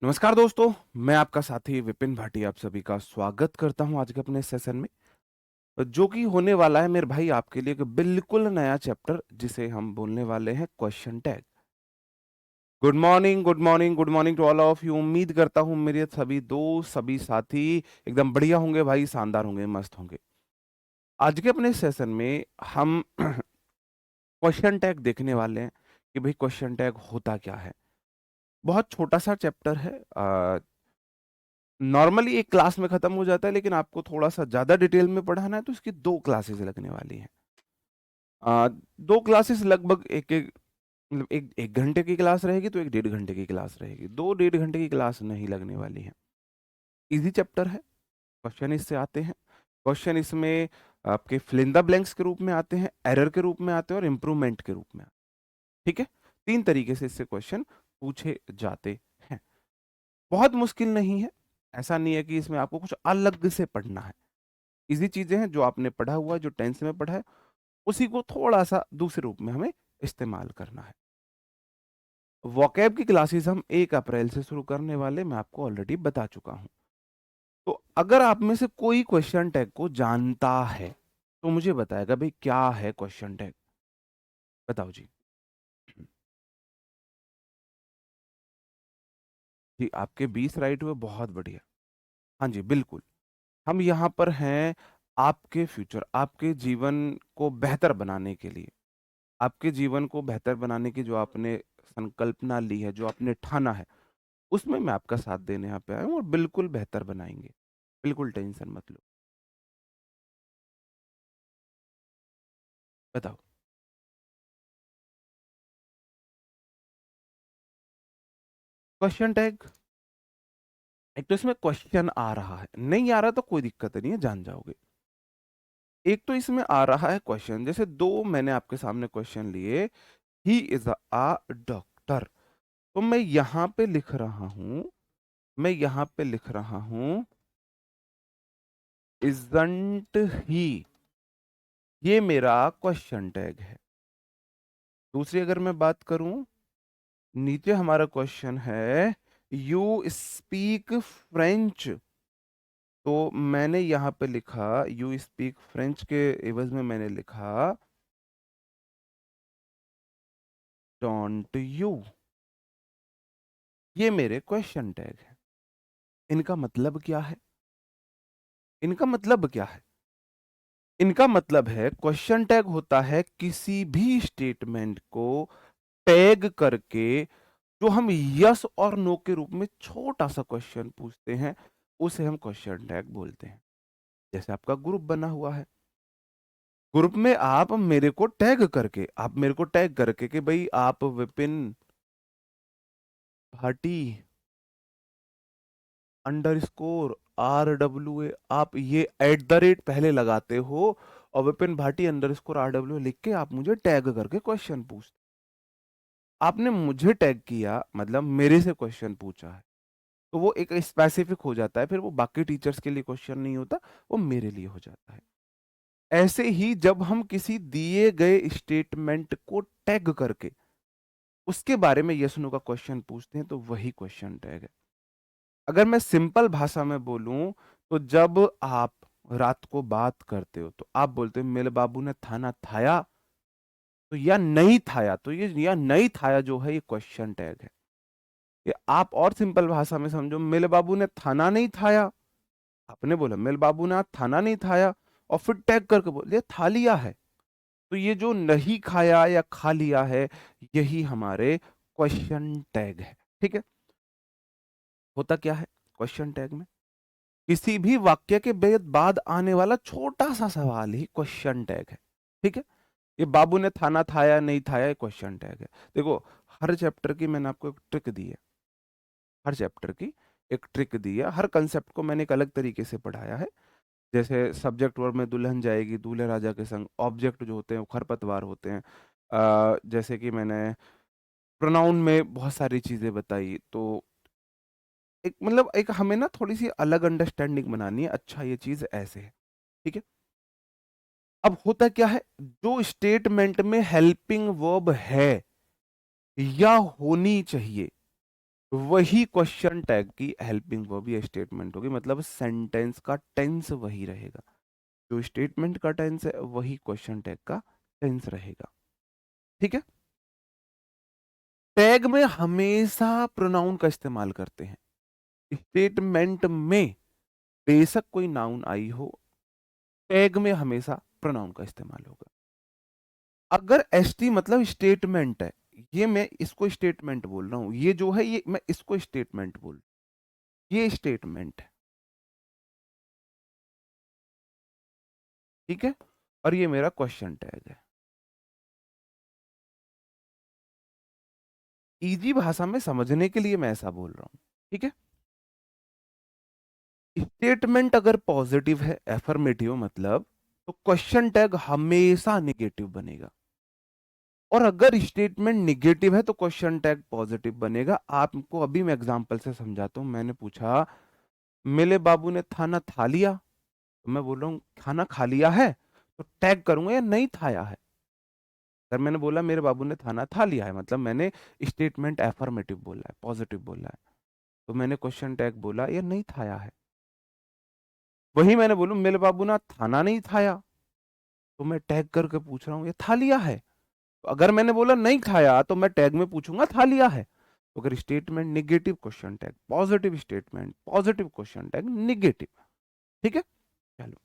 नमस्कार दोस्तों, मैं आपका साथी विपिन भाटी आप सभी का स्वागत करता हूं आज के अपने सेशन में, जो कि होने वाला है मेरे भाई आपके लिए एक बिल्कुल नया चैप्टर जिसे हम बोलने वाले हैं question tag. Good morning, good morning, good morning to all of you. उम्मीद करता हूं मेरे सभी दोस्त, सभी साथी एकदम बढ़िया होंगे भाई, शानदार होंगे, मस्त होंगे। आज के अपने सेशन में हम क्वेश्चन टैग देखने वाले हैं कि भाई क्वेश्चन टैग होता क्या है। बहुत छोटा सा चैप्टर है। नॉर्मली एक क्लास में खत्म हो जाता है, लेकिन आपको थोड़ा सा ज्यादा डिटेल में पढ़ाना है तो इसकी दो क्लासेस लगने वाली हैं। दो क्लासेस लगभग एक एक मतलब एक एक घंटे की क्लास रहेगी तो एक 1.5 घंटे की क्लास रहेगी। दो 1.5 घंटे की क्लास नहीं लगने वाली है। इजी चैप्टर है। क्वेश्चन इससे आते हैं। क्वेश्चन इसमें आपके फिल इन द ब्लैंक्स के रूप में आते हैं, एरर के रूप में आते हैं और इम्प्रूवमेंट के रूप में आते हैं। ठीक है, तीन तरीके से इससे क्वेश्चन पूछे जाते हैं। बहुत मुश्किल नहीं है। ऐसा नहीं है कि इसमें आपको कुछ अलग से पढ़ना है। इजी चीजें हैं, जो आपने पढ़ा हुआ है, जो टेंथ में पढ़ा है, उसी को थोड़ा सा दूसरे रूप में हमें इस्तेमाल करना है। वोकैब की क्लासेस हम 1 अप्रैल से शुरू करने वाले, मैं आपको ऑलरेडी बता चुका हूं। तो अगर आप में से कोई क्वेश्चन टैग को जानता है तो मुझे बताएगा भाई क्या है क्वेश्चन टैग। बताओ जी। जी, आपके 20 राइट हुए, बहुत बढ़िया। हाँ जी, बिल्कुल। हम यहाँ पर हैं आपके फ्यूचर, आपके जीवन को बेहतर बनाने के लिए। आपके जीवन को बेहतर बनाने की जो आपने संकल्पना ली है, जो आपने ठाना है, उसमें मैं आपका साथ देने यहाँ पे आया हूँ और बिल्कुल बेहतर बनाएंगे। बिल्कुल टेंशन मत लो। बताओ। क्वेश्चन टैग, एक तो इसमें क्वेश्चन आ रहा है, नहीं आ रहा तो कोई दिक्कत नहीं है, जान जाओगे। एक तो इसमें आ रहा है क्वेश्चन, जैसे दो मैंने आपके सामने क्वेश्चन लिए। ही इज अ डॉक्टर, तो मैं यहाँ पे लिख रहा हूँ, मैं यहाँ पे लिख रहा हूँ इजंट ही। ये मेरा क्वेश्चन टैग है। दूसरी अगर मैं बात करूं, नीचे हमारा क्वेश्चन है यू स्पीक फ्रेंच, तो मैंने यहां पे लिखा यू स्पीक फ्रेंच के एवज में मैंने लिखा डोंट यू। ये मेरे क्वेश्चन टैग है। इनका मतलब क्या है? इनका मतलब क्या है? इनका मतलब है क्वेश्चन टैग होता है किसी भी स्टेटमेंट को टैग करके, जो हम यस और नो के रूप में छोटा सा क्वेश्चन पूछते हैं, उसे हम क्वेश्चन टैग बोलते हैं। जैसे आपका ग्रुप बना हुआ है, ग्रुप में आप मेरे को टैग करके, आप मेरे को टैग करके कि भाई आप विपिन भाटी _RWA, आप ये @ पहले लगाते हो और विपिन भाटी _RWA लिख के आप मुझे टैग करके क्वेश्चन पूछते। आपने मुझे टैग किया मतलब मेरे से क्वेश्चन पूछा है, तो वो एक स्पेसिफिक हो जाता है, फिर वो बाकी टीचर्स के लिए क्वेश्चन नहीं होता, वो मेरे लिए हो जाता है। ऐसे ही जब हम किसी दिए गए स्टेटमेंट को टैग करके उसके बारे में यस नो का क्वेश्चन पूछते हैं, तो वही क्वेश्चन टैग है। अगर मैं सिंपल भाषा में बोलूं, तो जब आप रात को बात करते हो तो आप बोलते हो मेरे बाबू ने थाना थाया, तो या नहीं थाया, तो ये या नहीं थाया जो है ये क्वेश्चन टैग है। ये आप और सिंपल भाषा में समझो, मेरे बाबू ने थाना नहीं थाया, आपने बोला मेरे बाबू ने आज थाना नहीं खाया और फिर टैग करके बोल दिया खा लिया है, तो ये जो नहीं खाया या खा लिया है, यही हमारे क्वेश्चन टैग है। ठीक है, होता क्या है क्वेश्चन टैग में? किसी भी वाक्य के बाद आने वाला छोटा सा सवाल ही क्वेश्चन टैग है। ठीक है, ये बाबू ने थाना थाया नहीं थाया क्वेश्चन टैग है। देखो, हर चैप्टर की मैंने आपको एक ट्रिक दी है, हर चैप्टर की एक ट्रिक दी है, हर कंसेप्ट को मैंने एक अलग तरीके से पढ़ाया है। जैसे सब्जेक्ट वर्ब में दुल्हन जाएगी दूल्हे राजा के संग, ऑब्जेक्ट जो होते हैं वो खरपतवार होते हैं। जैसे कि मैंने प्रोनाउन में बहुत सारी चीजें बताई, तो एक मतलब एक हमें ना थोड़ी सी अलग अंडरस्टैंडिंग बनानी है, अच्छा ये चीज ऐसे है। ठीक है, अब होता क्या है, जो स्टेटमेंट में हेल्पिंग वर्ब है या होनी चाहिए, वही क्वेश्चन टैग की हेल्पिंग वर्ब या स्टेटमेंट होगी, मतलब सेंटेंस का टेंस वही रहेगा। जो स्टेटमेंट का टेंस है वही क्वेश्चन टैग का टेंस रहेगा। ठीक है। टैग में हमेशा प्रोनाउन का इस्तेमाल करते हैं। स्टेटमेंट में बेशक कोई नाउन आई हो, टैग में हमेशा प्रोनाउन का इस्तेमाल होगा। अगर एसटी मतलब स्टेटमेंट है, ये मैं इसको स्टेटमेंट बोल रहा हूं, ये जो है ये मैं इसको स्टेटमेंट बोल, ये स्टेटमेंट है। ठीक है। और ये मेरा क्वेश्चन टैग है। इजी भाषा में समझने के लिए मैं ऐसा बोल रहा हूं। ठीक है। स्टेटमेंट अगर पॉजिटिव है, एफर्मेटिव मतलब, तो क्वेश्चन टैग हमेशा नेगेटिव बनेगा। और अगर स्टेटमेंट निगेटिव है तो क्वेश्चन टैग पॉजिटिव बनेगा। आपको अभी मैं एग्जांपल से समझाता हूं। मैंने पूछा मेरे बाबू ने खाना खा लिया, तो मैं बोल रहा हूं खाना खा लिया है, तो टैग करूंगा या नहीं खाया है। अगर मैंने बोला मेरे बाबू ने खाना खा लिया है, मतलब मैंने स्टेटमेंट एफर्मेटिव बोला है, पॉजिटिव बोला है, तो मैंने क्वेश्चन टैग बोला या नहीं खाया है। वही मैंने बोलूं मेरे बाबू ने खाना नहीं खाया, तो मैं टैग करके पूछ रहा हूं ये खा लिया है। तो अगर मैंने बोला नहीं खाया तो मैं टैग में पूछूंगा खा लिया है। तो अगर statement negative question tag positive, statement positive question tag negative. ठीक है। चलो,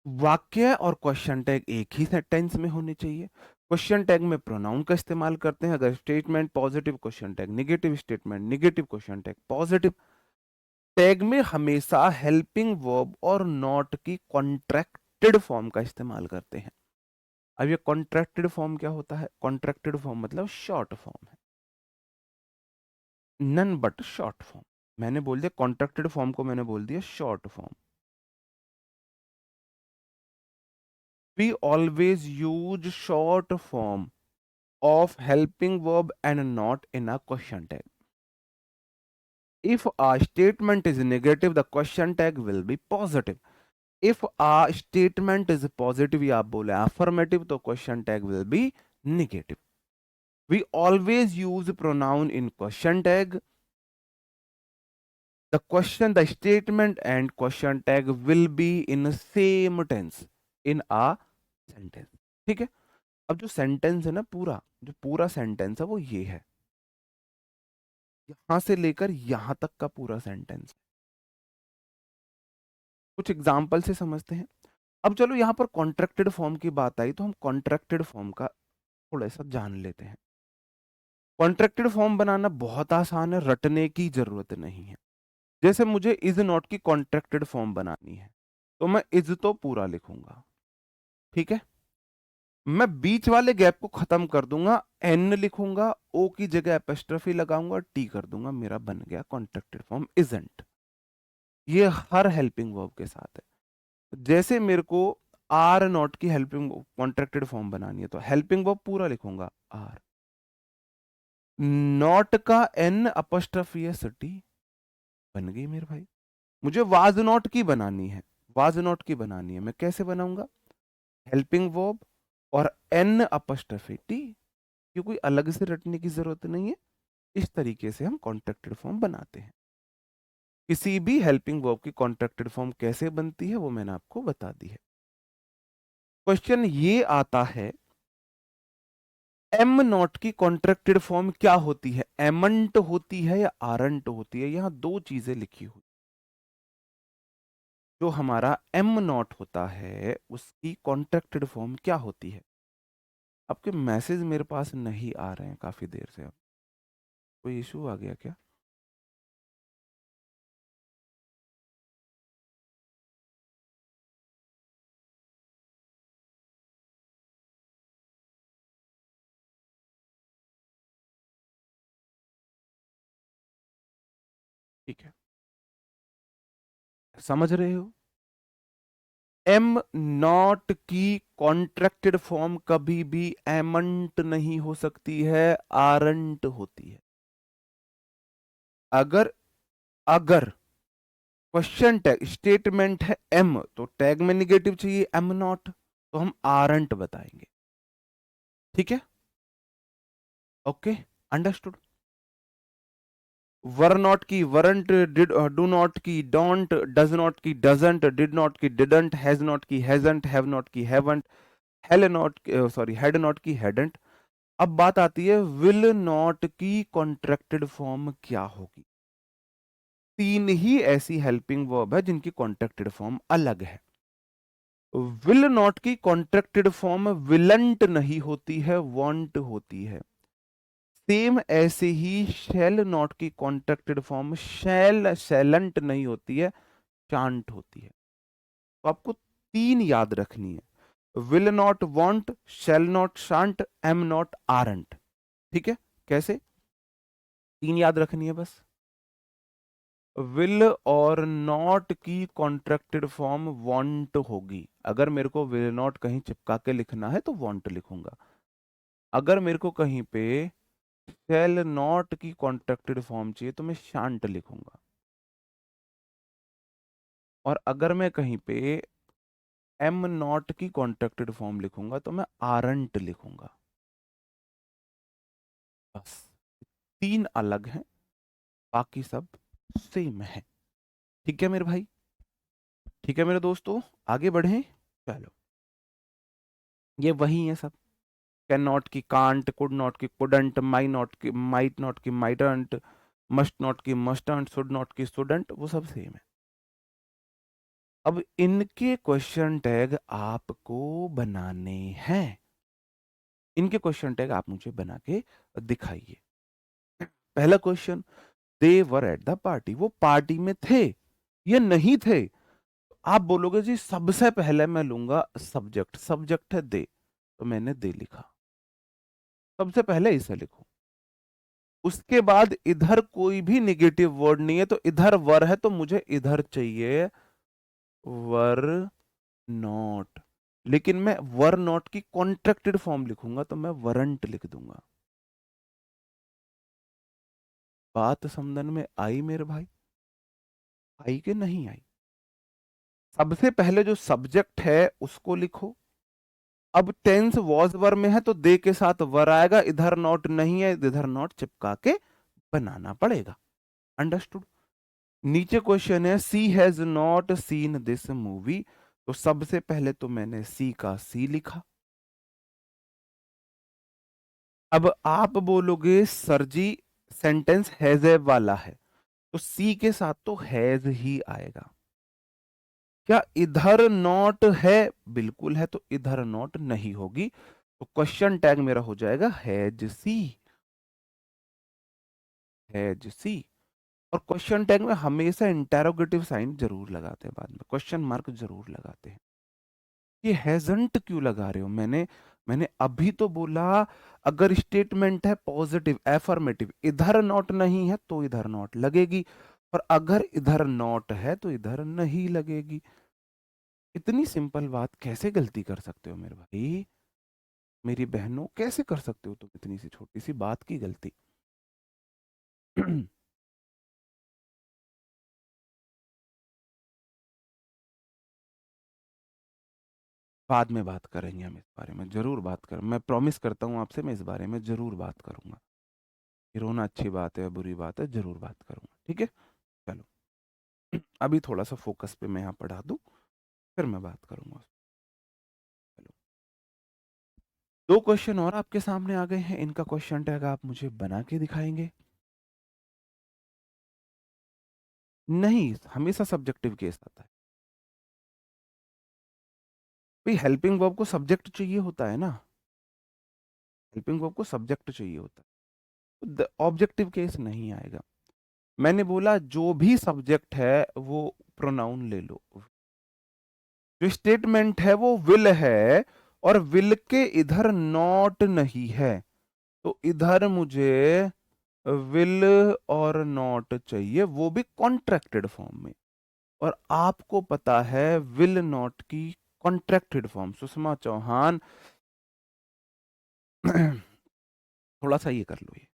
वाक्य और क्वेश्चन टैग एक ही सेंटेंस में होने चाहिए। क्वेश्चन टैग में प्रोनाउन का इस्तेमाल करते हैं। अगर statement positive, question tag negative, statement negative, question tag positive. Tag में हमेशा हेल्पिंग वर्ब और नॉट की कॉन्ट्रैक्टेड फॉर्म का इस्तेमाल करते हैं। अब ये कॉन्ट्रैक्टेड फॉर्म क्या होता है? कॉन्ट्रैक्टेड फॉर्म मतलब शॉर्ट फॉर्म है, नन बट शॉर्ट फॉर्म। मैंने बोल दिया कॉन्ट्रैक्टेड फॉर्म को, मैंने बोल दिया short form. We always use short form of helping verb and not in a question tag. If a statement is negative, the question tag will be positive. If a statement is positive या आप बोले affirmative, तो question tag will be negative. We always use pronoun in question tag. The question, the statement and question tag will be in same tense in a sentence. ठीक है। अब जो sentence है ना, पूरा जो पूरा सेंटेंस है वो ये है, यहां से लेकर यहां तक का पूरा सेंटेंस। कुछ एग्जाम्पल से समझते हैं। अब चलो यहाँ पर कॉन्ट्रैक्टेड फॉर्म की बात आई, तो हम कॉन्ट्रैक्टेड फॉर्म का थोड़ा सा जान लेते हैं। कॉन्ट्रैक्टेड फॉर्म बनाना बहुत आसान है, रटने की जरूरत नहीं है। जैसे मुझे इज नॉट की कॉन्ट्रैक्टेड फॉर्म बनानी है, तो मैं इज तो पूरा लिखूंगा। ठीक है। मैं बीच वाले गैप को खत्म कर दूंगा, एन लिखूंगा, ओ की जगह एपोस्ट्रोफी लगाऊंगा, टी कर दूंगा, मेरा बन गया कॉन्ट्रैक्टेड फॉर्म इजंट। ये हर हेल्पिंग वर्ब के साथ है। जैसे मेरे को आर नॉट की हेल्पिंग कॉन्ट्रैक्टेड फॉर्म बनानी है, तो हेल्पिंग वर्ब पूरा लिखूंगा आर, नॉट का एन अपॉस्ट्रोफी एस टी, बन गई मेरे भाई। मुझे वाज नॉट की बनानी है, वाज नॉट की बनानी है, मैं कैसे बनाऊंगा? हेल्पिंग वर्ब और एन अपॉस्ट्रोफी टी। ये कोई अलग से रटने की जरूरत नहीं है। इस तरीके से हम कॉन्ट्रैक्टेड फॉर्म बनाते हैं। किसी भी हेल्पिंग वर्ब की कॉन्ट्रैक्टेड फॉर्म कैसे बनती है वो मैंने आपको बता दी है। क्वेश्चन ये आता है, एम नॉट की कॉन्ट्रैक्टेड फॉर्म क्या होती है? एमंट होती है या आरंट होती है? यहां दो चीजें लिखी हुई। जो हमारा एम नॉट होता है उसकी कॉन्ट्रैक्टेड फॉर्म क्या होती है? आपके मैसेज मेरे पास नहीं आ रहे हैं काफी देर से। अब कोई इशू आ गया क्या? ठीक है, समझ रहे हो? एम नॉट की कॉन्ट्रैक्टेड फॉर्म कभी भी एमंट नहीं हो सकती है, आरंट होती है। अगर अगर क्वेश्चन टैग स्टेटमेंट है एम, तो टैग में निगेटिव चाहिए एम नॉट, तो हम आरंट बताएंगे। ठीक है। Okay, understood. वर नॉट की वरंट, डिड डू नॉट की डोंट, डज नॉट की डजंट, डिड नॉट की डिडंट, हैज नॉट की हैजंट, हैव नॉट की haven't, hello not, sorry had not की हैडंट। अब बात आती है विल नॉट की कॉन्ट्रैक्टेड फॉर्म क्या होगी। तीन ही ऐसी हेल्पिंग वर्ब है जिनकी कॉन्ट्रैक्टेड फॉर्म अलग है। विल नॉट की कॉन्ट्रैक्टेड फॉर्म विलंट नहीं होती है, वांट होती है। सेम ऐसे ही शैल नॉट की कॉन्ट्रैक्टेड फॉर्म शैल शैलंट नहीं होती है, शांट होती है। तो आपको तीन याद रखनी है, will not, want, shall not, shan't, am not, aren't. ठीक है, कैसे? तीन याद रखनी है बस। विल और नॉट की कॉन्ट्रैक्टेड फॉर्म वांट होगी। अगर मेरे को विल नॉट कहीं चिपका के लिखना है तो वांट लिखूंगा। अगर मेरे को कहीं पे शैल नॉट की कॉन्ट्रैक्टेड फॉर्म चाहिए तो मैं शांट लिखूंगा। और अगर मैं कहीं पे एम नॉट की कॉन्ट्रैक्टेड फॉर्म लिखूंगा तो मैं आरंट लिखूंगा। बस, तीन अलग हैं, बाकी सब सेम है। ठीक है मेरे भाई, ठीक है मेरे दोस्तों, आगे बढ़ें। चलो, ये वही है सब। कैन नॉट की कांट, कुड नॉट की कुडंट, माई नॉट की माइट नॉट की माइडंट, मस्ट नॉट की मस्टंट, शुड नॉट की शुडंट, वो सब सेम है। अब इनके क्वेश्चन टैग आपको बनाने हैं। इनके क्वेश्चन टैग आप मुझे बना के दिखाइए। पहला question, they were at the party, वो पार्टी में थे या नहीं थे। आप बोलोगे जी सबसे पहले मैं लूंगा सब्जेक्ट, सब्जेक्ट है दे, तो मैंने दे लिखा, सबसे पहले इसे लिखो। उसके बाद इधर कोई भी निगेटिव वर्ड नहीं है, तो इधर वर है तो मुझे इधर चाहिए वर नॉट। लेकिन मैं वर नॉट की कॉन्ट्रैक्टेड फॉर्म लिखूंगा तो मैं वरंट लिख दूंगा। बात समझ में आई मेरे भाई? आई कि नहीं आई? सबसे पहले जो सब्जेक्ट है उसको लिखो। अब टेंस वॉज वर में है तो दे के साथ वर आएगा, इधर नॉट नहीं है, इधर नॉट चिपका के बनाना पड़ेगा। अंडरस्टूड। नीचे क्वेश्चन है she has not seen this movie, तो सबसे पहले तो मैंने सी का सी लिखा। अब आप बोलोगे sir ji sentence has a वाला है, तो सी के साथ तो हैज ही आएगा। क्या इधर नॉट है? बिल्कुल है, तो इधर नॉट नहीं होगी, तो क्वेश्चन टैग मेरा हो जाएगा हैज सी, हैज सी। और क्वेश्चन टैग में हमेशा इंटेरोगेटिव साइन जरूर लगाते हैं, बाद में क्वेश्चन मार्क जरूर लगाते हैं। ये हैजंट क्यों लगा रहे हो? मैंने मैंने अभी तो बोला अगर स्टेटमेंट है पॉजिटिव एफर्मेटिव, इधर नॉट नहीं है तो इधर नॉट लगेगी, और अगर इधर नॉट है तो इधर नहीं लगेगी। इतनी सिंपल बात कैसे गलती कर सकते हो मेरे भाई, मेरी बहनों, कैसे कर सकते हो तुम इतनी सी छोटी सी बात की गलती? बाद में बात करेंगे हम इस बारे में, जरूर बात करें, मैं प्रॉमिस करता हूँ आपसे, मैं इस बारे में जरूर बात करूंगा। ये रोना अच्छी बात है बुरी बात है, जरूर बात करूंगा, ठीक है। चलो, अभी थोड़ा सा फोकस पे मैं यहाँ पढ़ा दूं, फिर मैं बात करूंगा। चलो, दो क्वेश्चन और आपके सामने आ गए हैं, इनका क्वेश्चन टैग आप मुझे बना के दिखाएंगे। नहीं, हमेशा सब्जेक्टिव केस आता है भाई, हेल्पिंग वर्ब को सब्जेक्ट चाहिए होता है ना, हेल्पिंग वर्ब को सब्जेक्ट चाहिए होता है, तो ऑब्जेक्टिव केस नहीं आएगा। मैंने बोला जो भी सब्जेक्ट है वो प्रोनाउन ले लो। जो स्टेटमेंट है वो विल है, और विल के इधर नॉट नहीं है, तो इधर मुझे विल और नॉट चाहिए, वो भी कॉन्ट्रैक्टेड फॉर्म में। और आपको पता है विल नॉट की कॉन्ट्रैक्टेड फॉर्म, सुषमा चौहान, थोड़ा सा ये कर लो, ये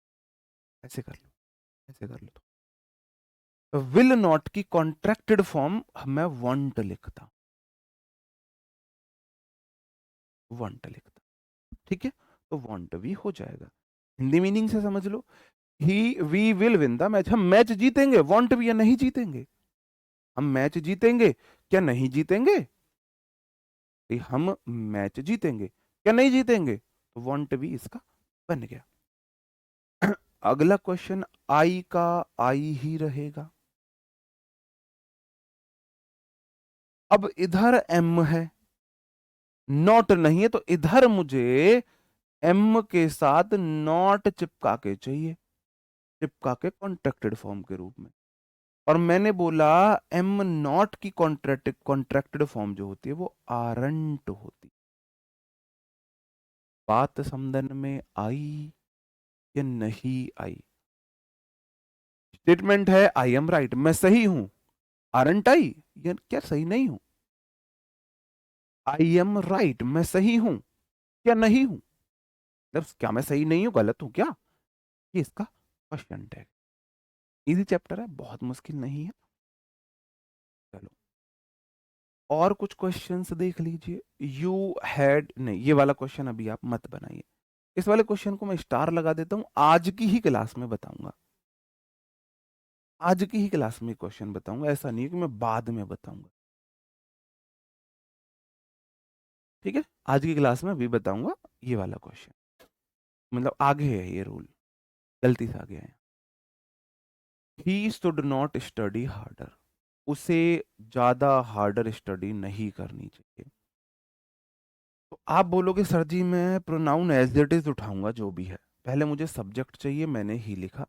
ऐसे कर लो, ऐसे कर लो। तो विल नॉट की कॉन्ट्रैक्टेड फॉर्म मैं वांट लिखता, वांट लिखता, ठीक है, तो वांट भी हो जाएगा। हिंदी मीनिंग से समझ लो, he we will win the match. हम मैच जीतेंगे, वॉन्ट भी या नहीं जीतेंगे, हम मैच जीतेंगे क्या नहीं जीतेंगे, हम मैच जीतेंगे क्या नहीं जीतेंगे, तो वॉन्ट भी इसका बन गया। अगला क्वेश्चन, आई का आई ही रहेगा। अब इधर एम है, नॉट नहीं है, तो इधर मुझे एम के साथ नॉट चिपका के चाहिए, चिपका के कॉन्ट्रैक्टेड फॉर्म के रूप में। और मैंने बोला एम नॉट की कॉन्ट्रैक्टेड फॉर्म जो होती है वो आरंट होती। बात समझन में आई या नहीं आई? स्टेटमेंट है आई एम राइट, मैं सही हूं, आरंट आई, या क्या सही नहीं हूं? आई एम राइट, मैं सही हूं क्या नहीं हूं, मतलब क्या मैं सही नहीं हूं, गलत हूं क्या, ये इसका क्वेश्चन टैग। इजी चैप्टर है, बहुत मुश्किल नहीं है। चलो और कुछ क्वेश्चंस देख लीजिए। यू हैड, नहीं ये वाला क्वेश्चन अभी आप मत बनाइए, इस वाले क्वेश्चन को मैं स्टार लगा देता हूं, आज की ही क्लास में बताऊंगा, आज की ही क्लास में क्वेश्चन बताऊंगा, ऐसा नहीं है कि मैं बाद में बताऊंगा। ठीक है, आज की क्लास में अभी बताऊंगा ये वाला क्वेश्चन, मतलब आगे है ये रूल, गलती से आ गया है। He should not study harder, उसे ज्यादा हार्डर स्टडी नहीं करनी चाहिए। तो आप बोलोगे सर जी मैं प्रोनाउन एज इट इज उठाऊंगा जो भी है, पहले मुझे सब्जेक्ट चाहिए, मैंने ही लिखा,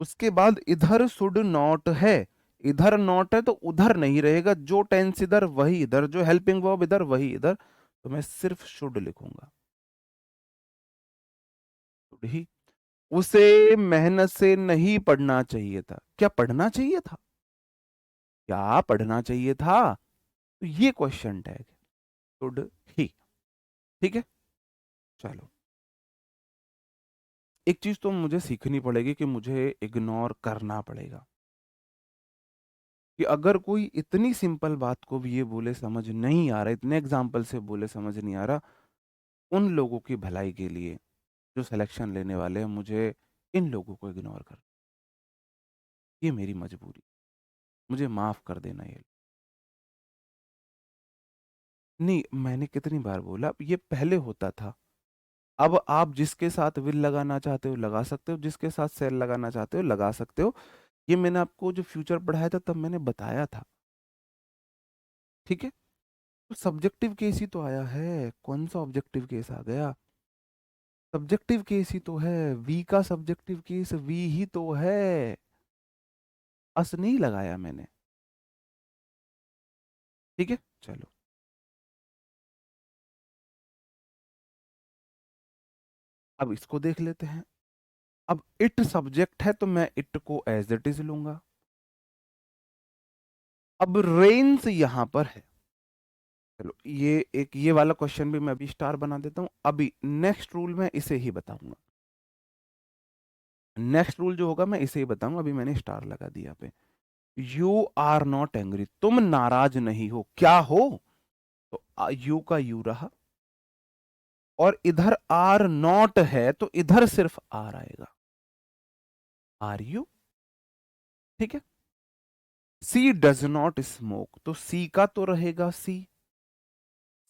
उसके बाद इधर शुड नॉट है, इधर नॉट है तो उधर नहीं रहेगा, जो टेंस इधर वही इधर, जो हेल्पिंग वर्ब इधर वही इधर, तो मैं सिर्फ शुड लिखूंगा, शुड ही। उसे मेहनत से नहीं पढ़ना चाहिए था, क्या पढ़ना चाहिए था, क्या पढ़ना चाहिए था, तो ये क्वेश्चन टैग शुड ही। ठीक है, चलो एक चीज तो मुझे सीखनी पड़ेगी कि मुझे इग्नोर करना पड़ेगा, कि अगर कोई इतनी सिंपल बात को भी ये बोले समझ नहीं आ रहा, इतने एग्जाम्पल से बोले समझ नहीं आ रहा, उन लोगों की भलाई के लिए जो सिलेक्शन लेने वाले हैं, मुझे इन लोगों को इग्नोर कर, ये मेरी मजबूरी, मुझे माफ कर देना ये। नहीं मैंने कितनी बार बोला, ये पहले होता था, अब आप जिसके साथ विल लगाना चाहते हो लगा सकते हो, जिसके साथ सेल लगाना चाहते हो लगा सकते हो, ये मैंने आपको जो फ्यूचर पढ़ाया था तब मैंने बताया था। ठीक है, तो सब्जेक्टिव केस ही तो आया है, कौन सा ऑब्जेक्टिव केस आ गया, सब्जेक्टिव केस ही तो है, वी का सब्जेक्टिव केस वी ही तो है, अस नहीं लगाया मैंने। ठीक है, चलो अब इसको देख लेते हैं। अब इट सब्जेक्ट है तो मैं इट को एज इट इज लूंगा। अब रेन्स यहां पर है, चलो ये एक ये वाला क्वेश्चन भी मैं अभी स्टार बना देता हूं, अभी नेक्स्ट रूल में इसे ही बताऊंगा, नेक्स्ट रूल जो होगा मैं इसे ही बताऊंगा, अभी मैंने स्टार लगा दिया पे। यू आर नॉट एंग्री, तुम नाराज नहीं हो, क्या हो, तो यू का यू रहा, और इधर आर नॉट है तो इधर सिर्फ आर आएगा, आर यू। ठीक है, सी डज नॉट स्मोक, तो सी का तो रहेगा सी,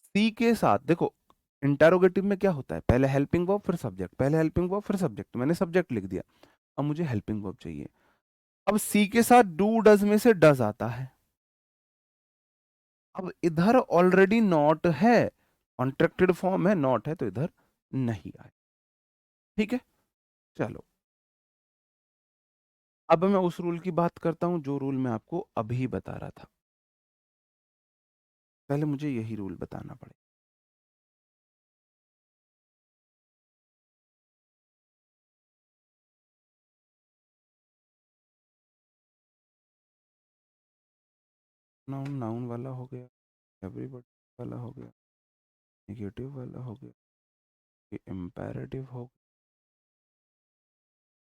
सी के साथ देखो इंटेरोगेटिव में क्या होता है, पहले हेल्पिंग वर्ब फिर सब्जेक्ट, पहले हेल्पिंग वर्ब फिर सब्जेक्ट, मैंने सब्जेक्ट लिख दिया, अब मुझे हेल्पिंग वर्ब चाहिए। अब सी के साथ डू डज में से डज आता है, अब इधर ऑलरेडी नॉट है, कॉन्ट्रैक्टेड फॉर्म है, नॉट है तो इधर नहीं आए। ठीक है, चलो अब मैं उस रूल की बात करता हूं जो रूल मैं आपको अभी बता रहा था, पहले मुझे यही रूल बताना पड़ेगा। नाउन नाउन वाला हो गया, एवरीबॉडी वाला हो गया, नेगेटिव वाला हो गया, ये इम्पेरेटिव हो गया,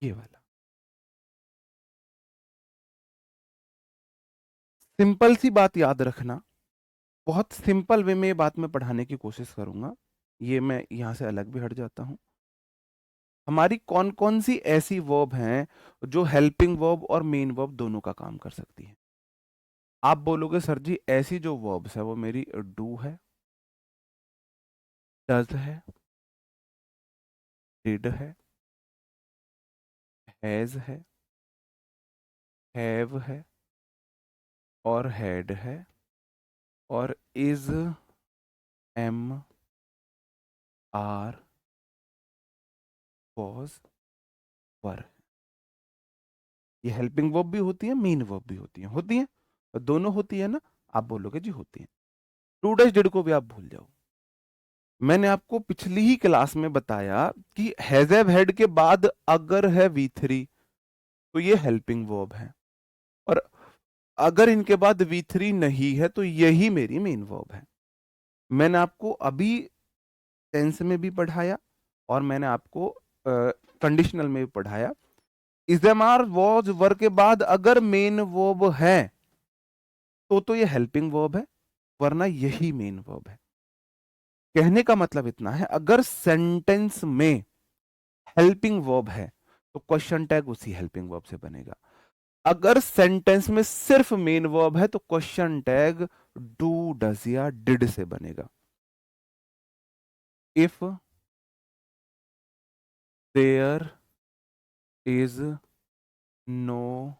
ये वाला। सिंपल सी बात याद रखना, बहुत सिंपल वे में ये बात मैं पढ़ाने की कोशिश करूंगा, ये मैं यहाँ से अलग भी हट जाता हूँ। हमारी कौन कौन सी ऐसी वर्ब हैं जो हेल्पिंग वर्ब और मेन वर्ब दोनों का काम कर सकती है? आप बोलोगे सर जी ऐसी जो वर्ब्स है वो मेरी डू है, डज है, डिड है, हैज है, हैव है और हैड है और इज, एम, आर, वॉज, वर। ये हेल्पिंग वर्ब भी होती है, मेन वर्ब भी होती है और दोनों होती है ना? आप बोलोगे जी होती है। टू डैश डिड को भी आप भूल जाओ। मैंने आपको पिछली ही क्लास में बताया कि हैज हैव हैड के बाद अगर है वी थ्री तो ये हेल्पिंग वर्ब है, और अगर इनके बाद वी थ्री नहीं है तो यही मेरी मेन वर्ब है। मैंने आपको अभी टेंस में भी पढ़ाया और मैंने आपको कंडीशनल में भी पढ़ाया। Is am are was were के बाद अगर मेन वर्ब है तो ये हेल्पिंग वर्ब है, वरना यही मेन वर्ब है। कहने का मतलब इतना है, अगर सेंटेंस में हेल्पिंग वर्ब है तो क्वेश्चन टैग उसी हेल्पिंग वर्ब से बनेगा। अगर सेंटेंस में सिर्फ मेन वर्ब है तो क्वेश्चन टैग डू, डज या डिड से बनेगा। If there is no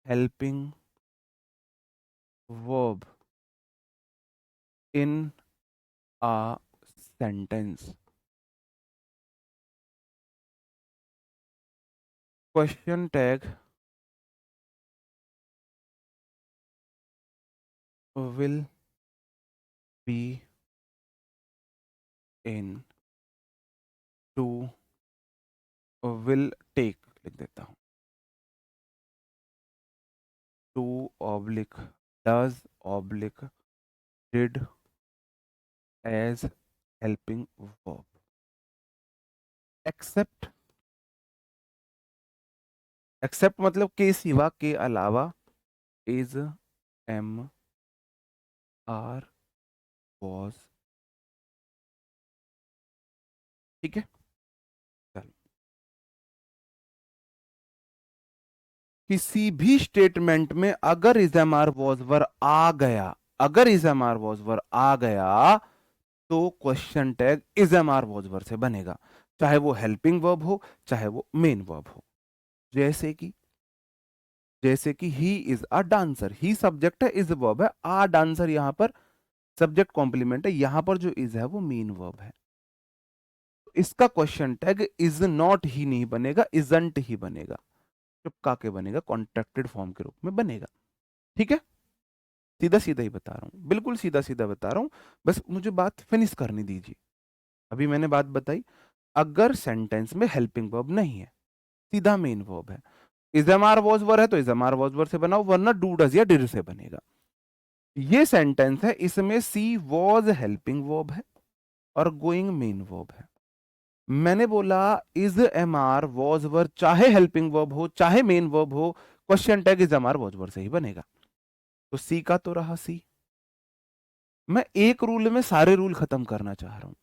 helping verb in a sentence, question tag will be in do, will take लिख देता हूं, do oblique does oblique did as helping verb, except, except मतलब के सिवा, के अलावा, इज, एम, आर, वॉज। ठीक है, चलो। किसी भी स्टेटमेंट में अगर is, am, are, was, were आ गया, अगर is, am, are, was, were आ गया तो question tag is, am, are, was, were से बनेगा, चाहे वो हेल्पिंग वर्ब हो चाहे वो मेन वर्ब हो। जैसे कि he is a dancer, he subject है, इज वर्ब है, आ डांसर यहां पर सब्जेक्ट कॉम्प्लीमेंट है, यहां पर जो इज है वो मेन वर्ब है। तो इसका क्वेश्चन टैग इज नॉट ही नहीं बनेगा, इजंट ही बनेगा, चिपका के बनेगा, कॉन्ट्रैक्टेड फॉर्म के रूप में बनेगा। ठीक है, सीधा सीधा ही बता रहा हूं, बिल्कुल सीधा सीधा बता रहा हूं, बस मुझे बात फिनिश करने दीजिए। अभी मैंने बात बताई, अगर सेंटेंस में हेल्पिंग वर्ब नहीं है, सीधा मेन वर्ब है, इज, एम, आर, वॉज, वर है तो is, am, are, was, were से बनाओ, वरना डू, डज या डिड से बनेगा। ये सेंटेंस है, इसमें सी वॉज हेल्पिंग वर्ब है और गोइंग मेन वर्ब है। मैंने बोला is, am, are, was, were चाहे हेल्पिंग वर्ब हो चाहे मेन वर्ब हो, question tag is, am, are, was, were से ही बनेगा। तो सी का तो रहा सी। मैं एक रूल में सारे रूल खत्म करना चाह रहा हूं,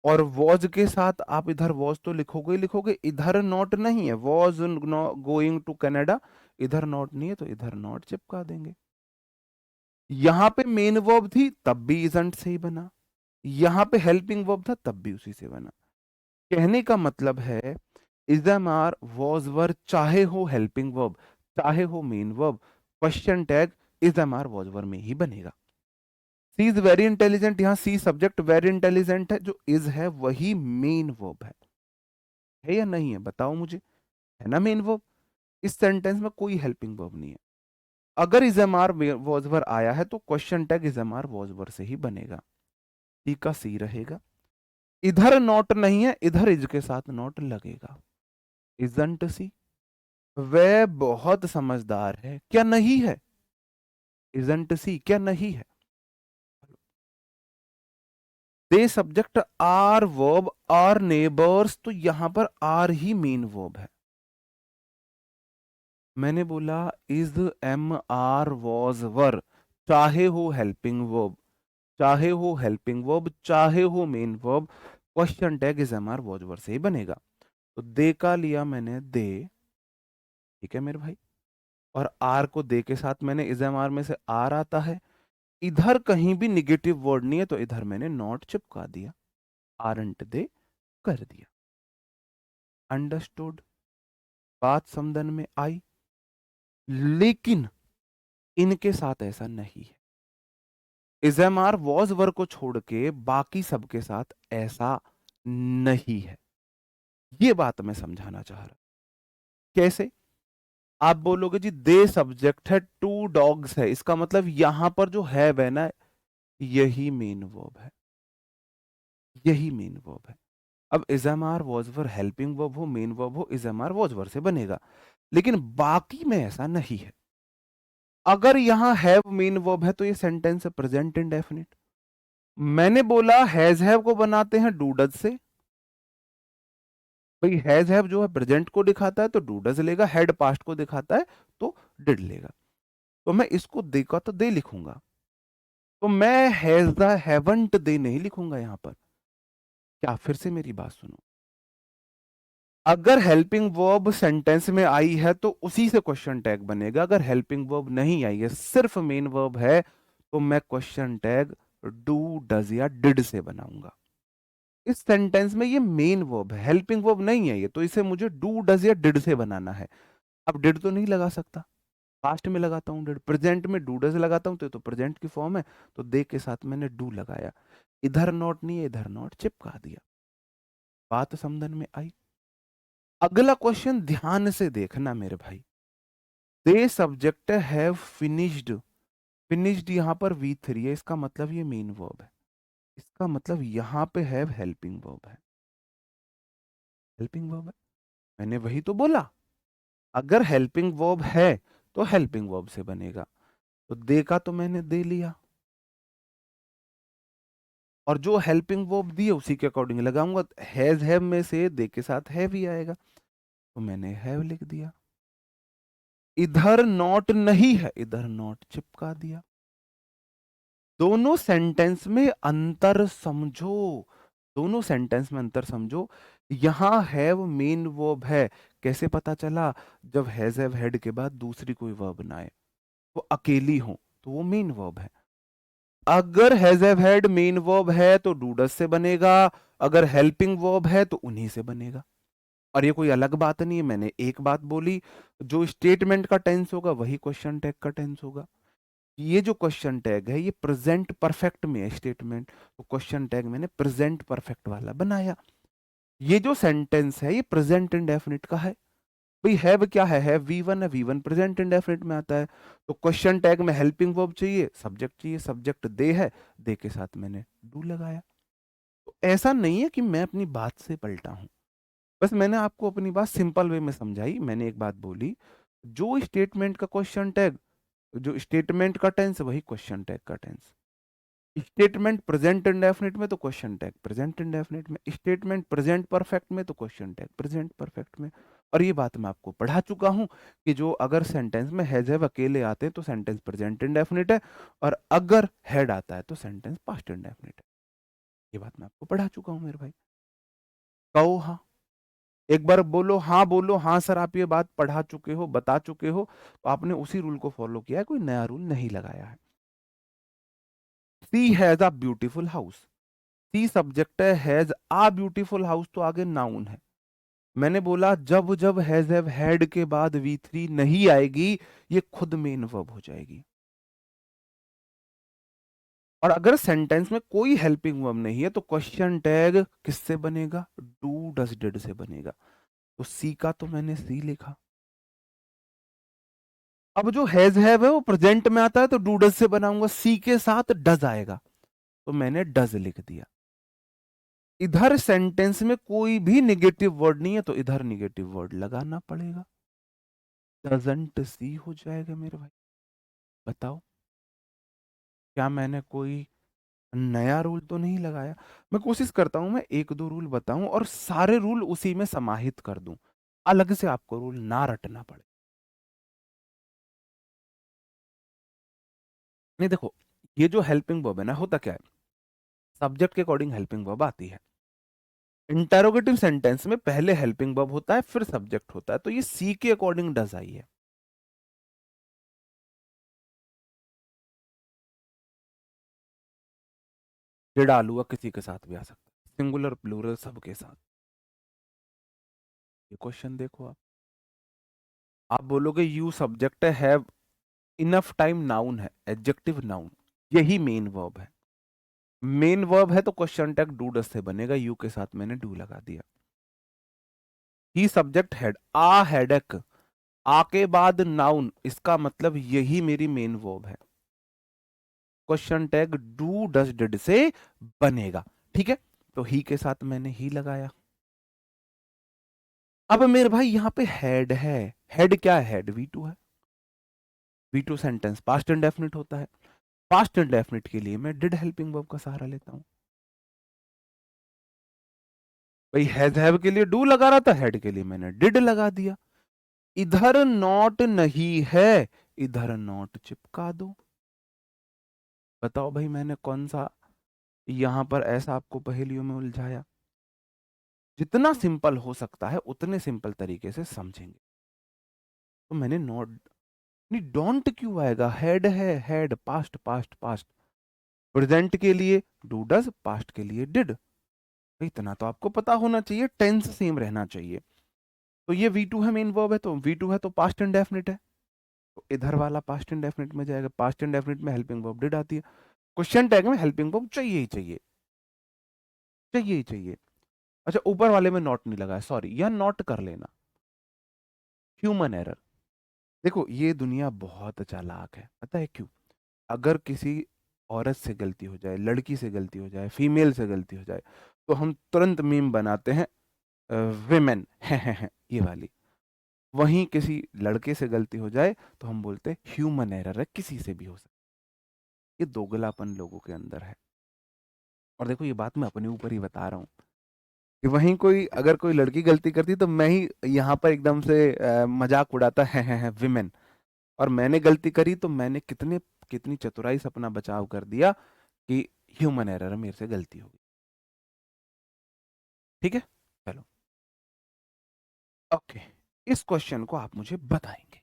और वॉज के साथ आप इधर वॉज तो लिखोगे ही लिखोगे, इधर नॉट नहीं है, वॉज गोइंग टू कनाडा, इधर नॉट नहीं है तो इधर नॉट चिपका देंगे। यहां पे मेन वर्ब थी तब भी इजंट से ही बना, यहां पे हेल्पिंग वर्ब था तब भी उसी से बना। कहने का मतलब है is, am, are, was, were चाहे हो हेल्पिंग वर्ब चाहे हो main verb, question tag is, am, are, was, were में ही बनेगा। सी इज वेरी इंटेलिजेंट, यहां सी सब्जेक्ट वेरी इंटेलिजेंट है, जो इज है वही मेन वर्ब है या नहीं है बताओ मुझे, है ना मेन वर्ब? इस सेंटेंस में कोई हेल्पिंग वर्ब नहीं है। अगर is, am, are, was, were आया है तो question tag is, am, are, was, were से ही बनेगा। सी का सी रहेगा, इधर नॉट नहीं है, इधर इज के साथ नॉट लगेगा, इजंट सी। वह बहुत समझदार है, क्या नहीं है? इजंट सी, क्या नहीं है? They subject are verb are neighbours, तो यहां पर आर ही मेन वर्ब है। मैंने बोला is, am, are, was, were चाहे हो हेल्पिंग वर्ब चाहे हो हेल्पिंग वर्ब चाहे हो main verb, question tag is am are was were से ही बनेगा। तो दे का लिया मैंने दे, ठीक है मेरे भाई, और आर को दे के साथ मैंने इज एम आर में से आर आता है, इधर कहीं भी निगेटिव वर्ड नहीं है तो इधर मैंने नॉट चिपका दिया, आरंट दे कर दिया। अंडरस्टूड, बात समझ में आई। लेकिन इनके साथ ऐसा नहीं है, is am are was were को छोड़ के बाकी सबके साथ ऐसा नहीं है। ये बात मैं समझाना चाह रहा। कैसे? आप बोलोगे जी दे सब्जेक्ट है, टू डॉग्स है, इसका मतलब यहां पर जो है ना, यही मेन वर्ब है, यही मेन वर्ब है। अब is am are was verb helping verb हो, मेन वर्ब हो, is am are was verb से बनेगा। लेकिन बाकी में ऐसा नहीं है। अगर यहां हैव मेन वर्ब है तो ये सेंटेंस है प्रेजेंट इंडेफिनिट। मैंने बोला हैज हैव को बनाते हैं डू डज से। भाई हैज हैव जो है प्रेजेंट को दिखाता है तो डू डज लेगा, हेड पास्ट को दिखाता है तो डिड लेगा। तो मैं इसको देखा तो दे लिखूंगा, तो मैं हैज द हैवंट दे नहीं लिखूंगा यहां पर। क्या? फिर से मेरी बात सुनो, अगर हेल्पिंग वर्ब सेंटेंस में आई है तो उसी से क्वेश्चन टैग बनेगा। अगर हेल्पिंग वर्ब नहीं आई है, सिर्फ मेन वर्ब है, तो मैं क्वेश्चन टैग डू डज या डिड से बनाऊंगा। इस सेंटेंस में ये मेन वर्ब है, हेल्पिंग वर्ब नहीं है ये, तो इसे मुझे डू डज या डिड से बनाना है। अब डिड तो नहीं लगा सकता, पास्ट में लगाता हूं डिड, प्रेजेंट में डू डज लगाता हूं तो प्रेजेंट की फॉर्म है, तो दे के साथ मैंने डू लगाया। इधर नॉट नहीं है, इधर नॉट चिपका दिया। बात समझ में आई? अगला क्वेश्चन ध्यान से देखना मेरे भाई। दे सब्जेक्ट हैव फिनिश्ड, फिनिश्ड यहां पर V3 है, इसका मतलब ये मेन वर्ब है, इसका मतलब यहां पे हैव हेल्पिंग वर्ब है, हेल्पिंग वर्ब है। मैंने वही तो बोला, अगर हेल्पिंग वर्ब है तो हेल्पिंग वर्ब से बनेगा। तो दे का तो मैंने दे लिया, और जो हेल्पिंग वर्ब दी है उसी के अकॉर्डिंग लगाऊंगा। हैज हैव में से दे के साथ हैव ही आएगा, तो मैंने हैव लिख दिया। इधर नॉट नहीं है, इधर नॉट चिपका दिया। दोनों सेंटेंस में अंतर समझो, दोनों सेंटेंस में अंतर समझो। यहां हैव मेन वर्ब है, कैसे पता चला? जब हैज हैव हेड के बाद दूसरी कोई वर्ब ना आए, वो अकेली हो, तो वो मेन वर्ब है। अगर has have head main verb है तो डूडस से बनेगा, अगर हेल्पिंग वर्ब है तो उन्हीं से बनेगा। और ये कोई अलग बात नहीं है, मैंने एक बात बोली, जो स्टेटमेंट का टेंस होगा वही क्वेश्चन टैग का टेंस होगा। ये जो क्वेश्चन टैग है ये प्रेजेंट परफेक्ट में है स्टेटमेंट, तो क्वेश्चन टैग मैंने प्रेजेंट परफेक्ट वाला बनाया। ये जो सेंटेंस है ये प्रेजेंट इंडेफिनिट का है। भाई हैव क्या है V1 है, V1 प्रेजेंट इंडेफिनिट में आता है। तो क्वेश्चन टैग में हेल्पिंग वर्ब चाहिए, सब्जेक्ट चाहिए, सब्जेक्ट दे है, दे के साथ मैंने डू लगाया। तो ऐसा नहीं है कि मैं अपनी बात से पलटा हूं, बस मैंने आपको अपनी बात सिंपल वे में समझाई। मैंने एक बात बोली, जो स्टेटमेंट का क्वेश्चन टैग, जो स्टेटमेंट का टेंस वही क्वेश्चन टैग का टेंस। स्टेटमेंट प्रेजेंट इंडेफिनिट में तो क्वेश्चन टैग प्रेजेंट इंडेफिनिट में, स्टेटमेंट प्रेजेंट परफेक्ट में तो क्वेश्चन टैग प्रेजेंट परफेक्ट में। और ये बात मैं आपको पढ़ा चुका हूं कि जो अगर सेंटेंस में हैज हैव अकेले आते हैं तो सेंटेंस प्रेजेंट इंडेफिनिट है, और अगर हेड आता है तो सेंटेंस पास्ट इंडेफिनिट है। ये बात मैं आपको पढ़ा चुका हूं मेरे भाई। कहो हाँ, एक बार बोलो हाँ, बोलो हाँ सर, आप ये बात पढ़ा चुके हो, बता चुके हो, तो आपने उसी रूल को फॉलो किया है, कोई नया रूल नहीं लगाया है। She has a beautiful house, she subject है, हैज आ ब्यूटीफुल हाउस तो आगे नाउन है। मैंने बोला जब जब हैज हैव हैड के बाद V3 नहीं आएगी, ये खुद मेन वर्ब हो जाएगी। और अगर सेंटेंस में कोई हेल्पिंग वर्ब नहीं है तो क्वेश्चन टैग किससे बनेगा? डू डज डिड से बनेगा। तो सी का तो मैंने सी लिखा। अब जो हैज हैव है वो प्रेजेंट में आता है तो डू डज से बनाऊंगा, सी के साथ डज आएगा, तो मैंने डज लिख दिया। इधर सेंटेंस में कोई भी निगेटिव वर्ड नहीं है तो इधर निगेटिव वर्ड लगाना पड़ेगा, डजंट सी हो जाएगा मेरे भाई। बताओ, क्या मैंने कोई नया रूल तो नहीं लगाया? मैं कोशिश करता हूं मैं एक दो रूल बताऊं और सारे रूल उसी में समाहित कर दूं, अलग से आपको रूल ना रटना पड़े। नहीं देखो, ये जो हेल्पिंग वर्ब है ना, होता क्या है, सब्जेक्ट के अकॉर्डिंग हेल्पिंग वर्ब आती है। इंटरोगेटिव सेंटेंस में पहले हेल्पिंग वर्ब होता है, फिर सब्जेक्ट होता है, तो ये सी के अकॉर्डिंग डज आई है। डिड आलूआ किसी के साथ भी आ सकता है, सिंगुलर प्लूरल सबके साथ। ये क्वेश्चन देखो आप बोलोगे यू सब्जेक्ट है, हैव इनफ टाइम नाउन है, एडजेक्टिव नाउन, यही मेन वर्ब है। मेन वर्ब है तो क्वेश्चन टैग डू डस से बनेगा, यू के साथ मैंने डू लगा दिया। ही सब्जेक्ट हेड, आ हेडेक, आ के बाद नाउन, इसका मतलब यही मेरी मेन वर्ब है। Question tag do does did से बनेगा, ठीक है। तो ही के साथ मैंने ही लगाया। अब मेरे भाई यहां पे हेड है, हेड क्या है, हेड वी टू है। V two sentence past indefinite होता है, पास्ट इंडेफिनिट के लिए मैं डिड हेल्पिंग वर्ब का सहारा लेता हूं। भाई हैज हैव के लिए डू लगा रहा था, हेड के लिए मैंने डिड लगा दिया। इधर नॉट नहीं है, इधर नॉट चिपका दो। बताओ भाई मैंने कौन सा यहां पर ऐसा आपको पहेलियों में उलझाया। जितना सिंपल हो सकता है उतने सिंपल तरीके से समझेंगे। तो मैंने नॉट, नहीं डोंट क्यों आएगा, हेड है, head past past past, present के लिए डू डज, पास्ट के लिए डिड। इतना तो आपको पता होना चाहिए, टेंस सेम रहना चाहिए। तो ये V2 है, मेन वर्ब है, तो V2 है तो पास्ट इंडेफिनिट है, तो इधर वाला पास्ट इंडेफिनिट में जाएगा। पास्ट इंडेफिनिट में हेल्पिंग वर्ब डिड आती है, क्वेश्चन टैग में हेल्पिंग वर्ब चाहिए ही चाहिए, चाहिए ही चाहिए। अच्छा ऊपर वाले में नॉट नहीं लगा है, सॉरी, यह नॉट कर लेना, ह्यूमन एरर। देखो ये दुनिया बहुत चालाक है, पता है क्यों? अगर किसी औरत से गलती हो जाए, लड़की से गलती हो जाए, फीमेल से गलती हो जाए, तो हम तुरंत मीम बनाते हैं, विमेन है ये वाली। वहीं किसी लड़के से गलती हो जाए तो हम बोलते हैं ह्यूमन एरर है, किसी से भी हो सकता है। ये दोगलापन लोगों के अंदर है। और देखो ये बात मैं अपने ऊपर ही बता रहा हूँ कि वहीं कोई अगर कोई लड़की गलती करती तो मैं ही यहाँ पर एकदम से मजाक उड़ाता है विमेन। और मैंने गलती करी तो मैंने कितने कितनी चतुराई से अपना बचाव कर दिया कि ह्यूमन एरर है, मेरे से गलती होगी। ठीक है, चलो ओके, इस क्वेश्चन को आप मुझे बताएंगे।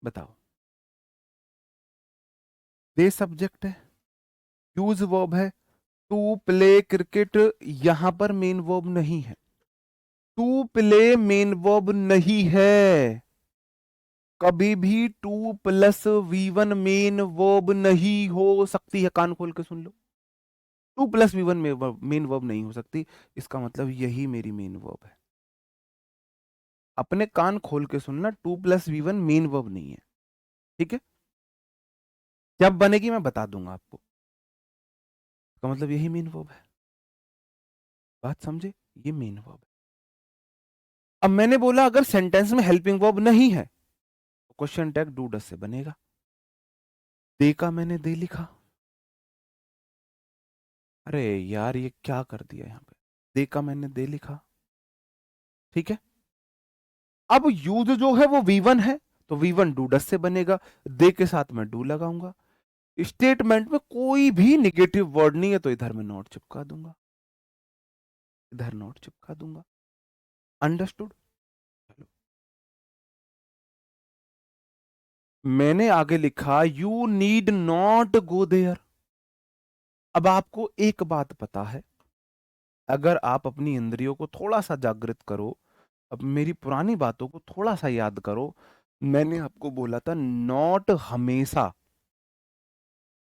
बताओ। दे सब्जेक्ट है, यूज वर्ब है, टू प्ले क्रिकेट यहां पर मेन वर्ब नहीं है, टू प्ले मेन वर्ब नहीं है। कभी भी to plus V1 main verb नहीं हो सकती है, कान खोल के सुन लो। Two plus V1 main verb नहीं हो सकती, इसका मतलब यही मेरी मेन वर्ब है। अपने कान खोल के सुनना, to plus V1 main verb नहीं है, ठीक है। जब बनेगी मैं बता दूंगा आपको, इसका मतलब यही मेन वर्ब है। बात समझे, ये मेन वर्ब है। अब मैंने बोला अगर सेंटेंस में हेल्पिंग वर्ब नहीं है तो क्वेश्चन टैग डू डस से बनेगा। दे का मैंने दे लिखा, अरे यार ये क्या कर दिया यहाँ पे, दे का मैंने दे लिखा, ठीक है। अब यूज जो है वो V1 है, तो V1 डू डस से बनेगा, दे के साथ मैं डू लगाऊंगा। स्टेटमेंट में कोई भी निगेटिव वर्ड नहीं है तो इधर मैं नॉट चिपका दूंगा, इधर नॉट चिपका दूंगा। अंडरस्टूड? चलो, मैंने आगे लिखा you need not go there. अब आपको एक बात पता है, अगर आप अपनी इंद्रियों को थोड़ा सा जागृत करो, अब मेरी पुरानी बातों को थोड़ा सा याद करो, मैंने आपको बोला था नॉट हमेशा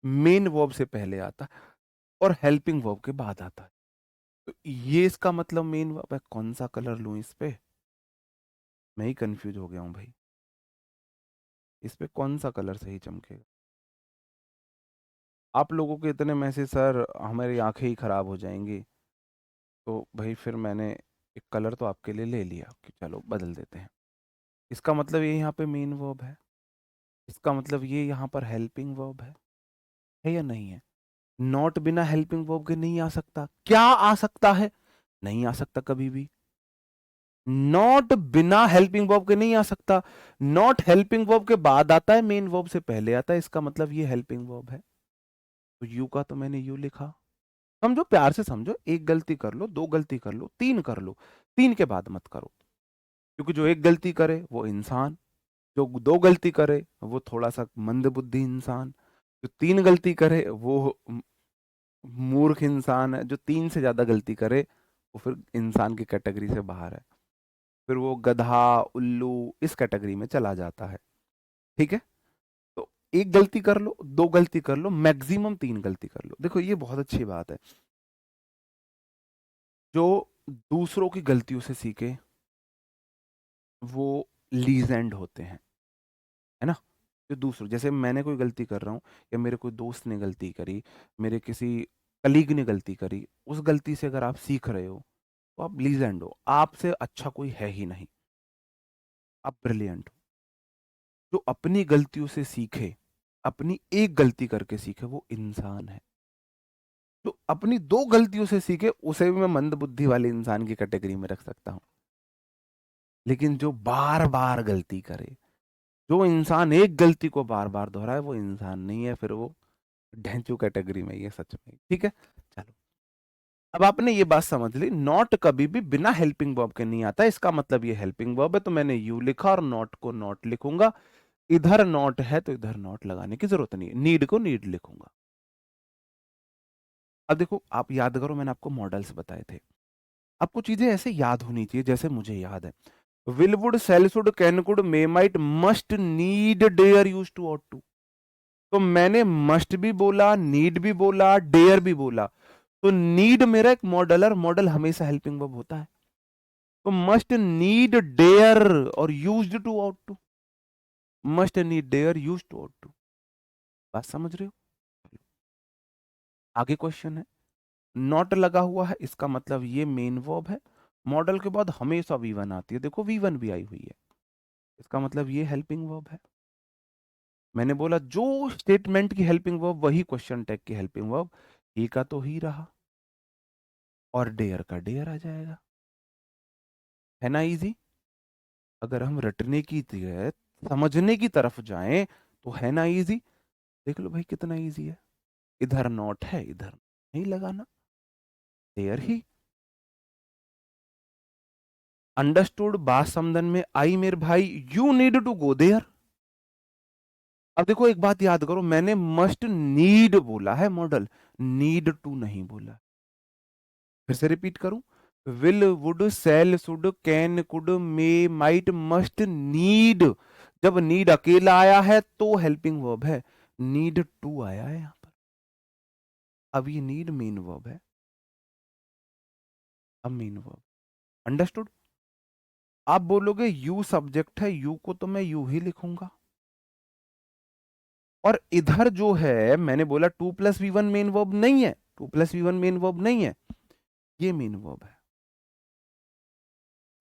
मेन वर्ब से पहले आता है और हेल्पिंग वर्ब के बाद आता है। तो ये इसका मतलब मेन वर्ब है, कौन सा कलर लूं इस पे? मैं ही कंफ्यूज हो गया हूं भाई, इस पे कौन सा कलर सही चमकेगा? आप लोगों के इतने मैसेज सर हमारी आंखें ही खराब हो जाएंगी। तो भाई फिर मैंने एक कलर तो आपके लिए ले लिया कि चलो बदल देते हैं। इसका मतलब ये यहाँ पे मेन वर्ब है, इसका मतलब ये यहाँ पर हेल्पिंग वर्ब है या नहीं है? नॉट बिना हेल्पिंग वर्ब के नहीं आ सकता, क्या आ सकता है? नहीं आ सकता कभी भी। नॉट बिना हेल्पिंग वर्ब के नहीं आ सकता, नॉट हेल्पिंग वर्ब के बाद आता है, मेन वर्ब से पहले आता है, इसका मतलब ये हेल्पिंग वर्ब है। तो यू का तो मैंने यू लिखा। समझो, प्यार से समझो, एक गलती कर लो, दो गलती कर लो, तीन कर लो, तीन के बाद मत करो, क्योंकि जो एक गलती करे वो इंसान, जो दो गलती करे वो थोड़ा सा मंदबुद्धि इंसान, जो तीन गलती करे वो मूर्ख इंसान है, जो तीन से ज्यादा गलती करे वो फिर इंसान की कैटेगरी से बाहर है, फिर वो गधा, उल्लू इस कैटेगरी में चला जाता है। ठीक है, तो एक गलती कर लो, दो गलती कर लो, मैक्सिमम तीन गलती कर लो। देखो ये बहुत अच्छी बात है, जो दूसरों की गलतियों से सीखे वो लीजेंड होते हैं, है ना। जो दूसरों, जैसे मैंने कोई गलती कर रहा हूँ या मेरे कोई दोस्त ने गलती करी, मेरे किसी कलीग ने गलती करी, उस गलती से अगर आप सीख रहे हो तो आप लीजेंड हो, आपसे अच्छा कोई है ही नहीं, आप ब्रिलियंट हो। जो अपनी गलतियों से सीखे, अपनी एक गलती करके सीखे वो इंसान है। जो अपनी दो गलतियों से सीखे उसे भी मैं मंदबुद्धि वाले इंसान की कैटेगरी में रख सकता हूं। लेकिन जो बार बार गलती करे, जो इंसान एक गलती को बार बार दोहराए वो इंसान नहीं है, फिर वो ढेंचू कैटेगरी में ही है सच में। ठीक है, चलो। अब आपने ये बात समझ ली, नॉट कभी भी बिना हेल्पिंग वर्ब के नहीं आता, इसका मतलब ये हेल्पिंग वर्ब है, तो मैंने यू लिखा और नॉट को नॉट लिखूंगा। इधर नॉट है तो इधर नॉट लगाने की जरूरत नहीं है, नीड को नीड लिखूंगा। अब देखो, आप याद करो, मैंने आपको मॉडल्स बताए थे, आपको चीजें ऐसे याद होनी चाहिए जैसे मुझे याद है। Will, would, shall, should, can, could, may, might, must, need, dare, use to, ought to. तो मैंने मस्ट भी बोला, नीड भी बोला, डेयर भी बोला, तो नीड मेरा एक मॉडल, और मॉडल हमेशा हेल्पिंग वर्ब होता है। तो मस्ट, नीड, डेयर और used to, ought to, must, need, dare, use to, ought to. बात समझ रहे हो? आगे क्वेश्चन है, नॉट लगा हुआ है, इसका मतलब ये मेन वर्ब है, मॉडल के बाद हमेशा वी वन आती है, देखो वी वन भी आई हुई है, इसका मतलब ये हेल्पिंग वर्ब है। मैंने बोला जो स्टेटमेंट की हेल्पिंग वर्ब वही क्वेश्चन टैग की हेल्पिंग वर्ब, ही का तो ही रहा और डेयर का डेयर आ जाएगा। है ना इजी? अगर हम रटने की जगह समझने की तरफ जाएं तो है ना इजी। देख लो भाई कितना इजी है, इधर नॉट है, इधर नहीं लगाना, देयर ही। अंडरस्टूड, बात समझन में आई मेरे भाई, you need to go there. अब देखो एक बात याद करो, मैंने मस्ट नीड बोला है मॉडल, नीड टू नहीं बोला। फिर से रिपीट करूं, will, would, shall, should, can, could, may, might, must, need. जब नीड अकेला आया है तो हेल्पिंग वर्ब है, नीड टू आया है यहां पर, अब ये नीड मेन वर्ब है, अब मेन वर्ब। अंडरस्टूड? आप बोलोगे यू सब्जेक्ट है, यू को तो मैं यू ही लिखूंगा, और इधर जो है मैंने बोला to plus V one main verb नहीं है, to plus V one main verb नहीं है, ये मेन वर्ब है।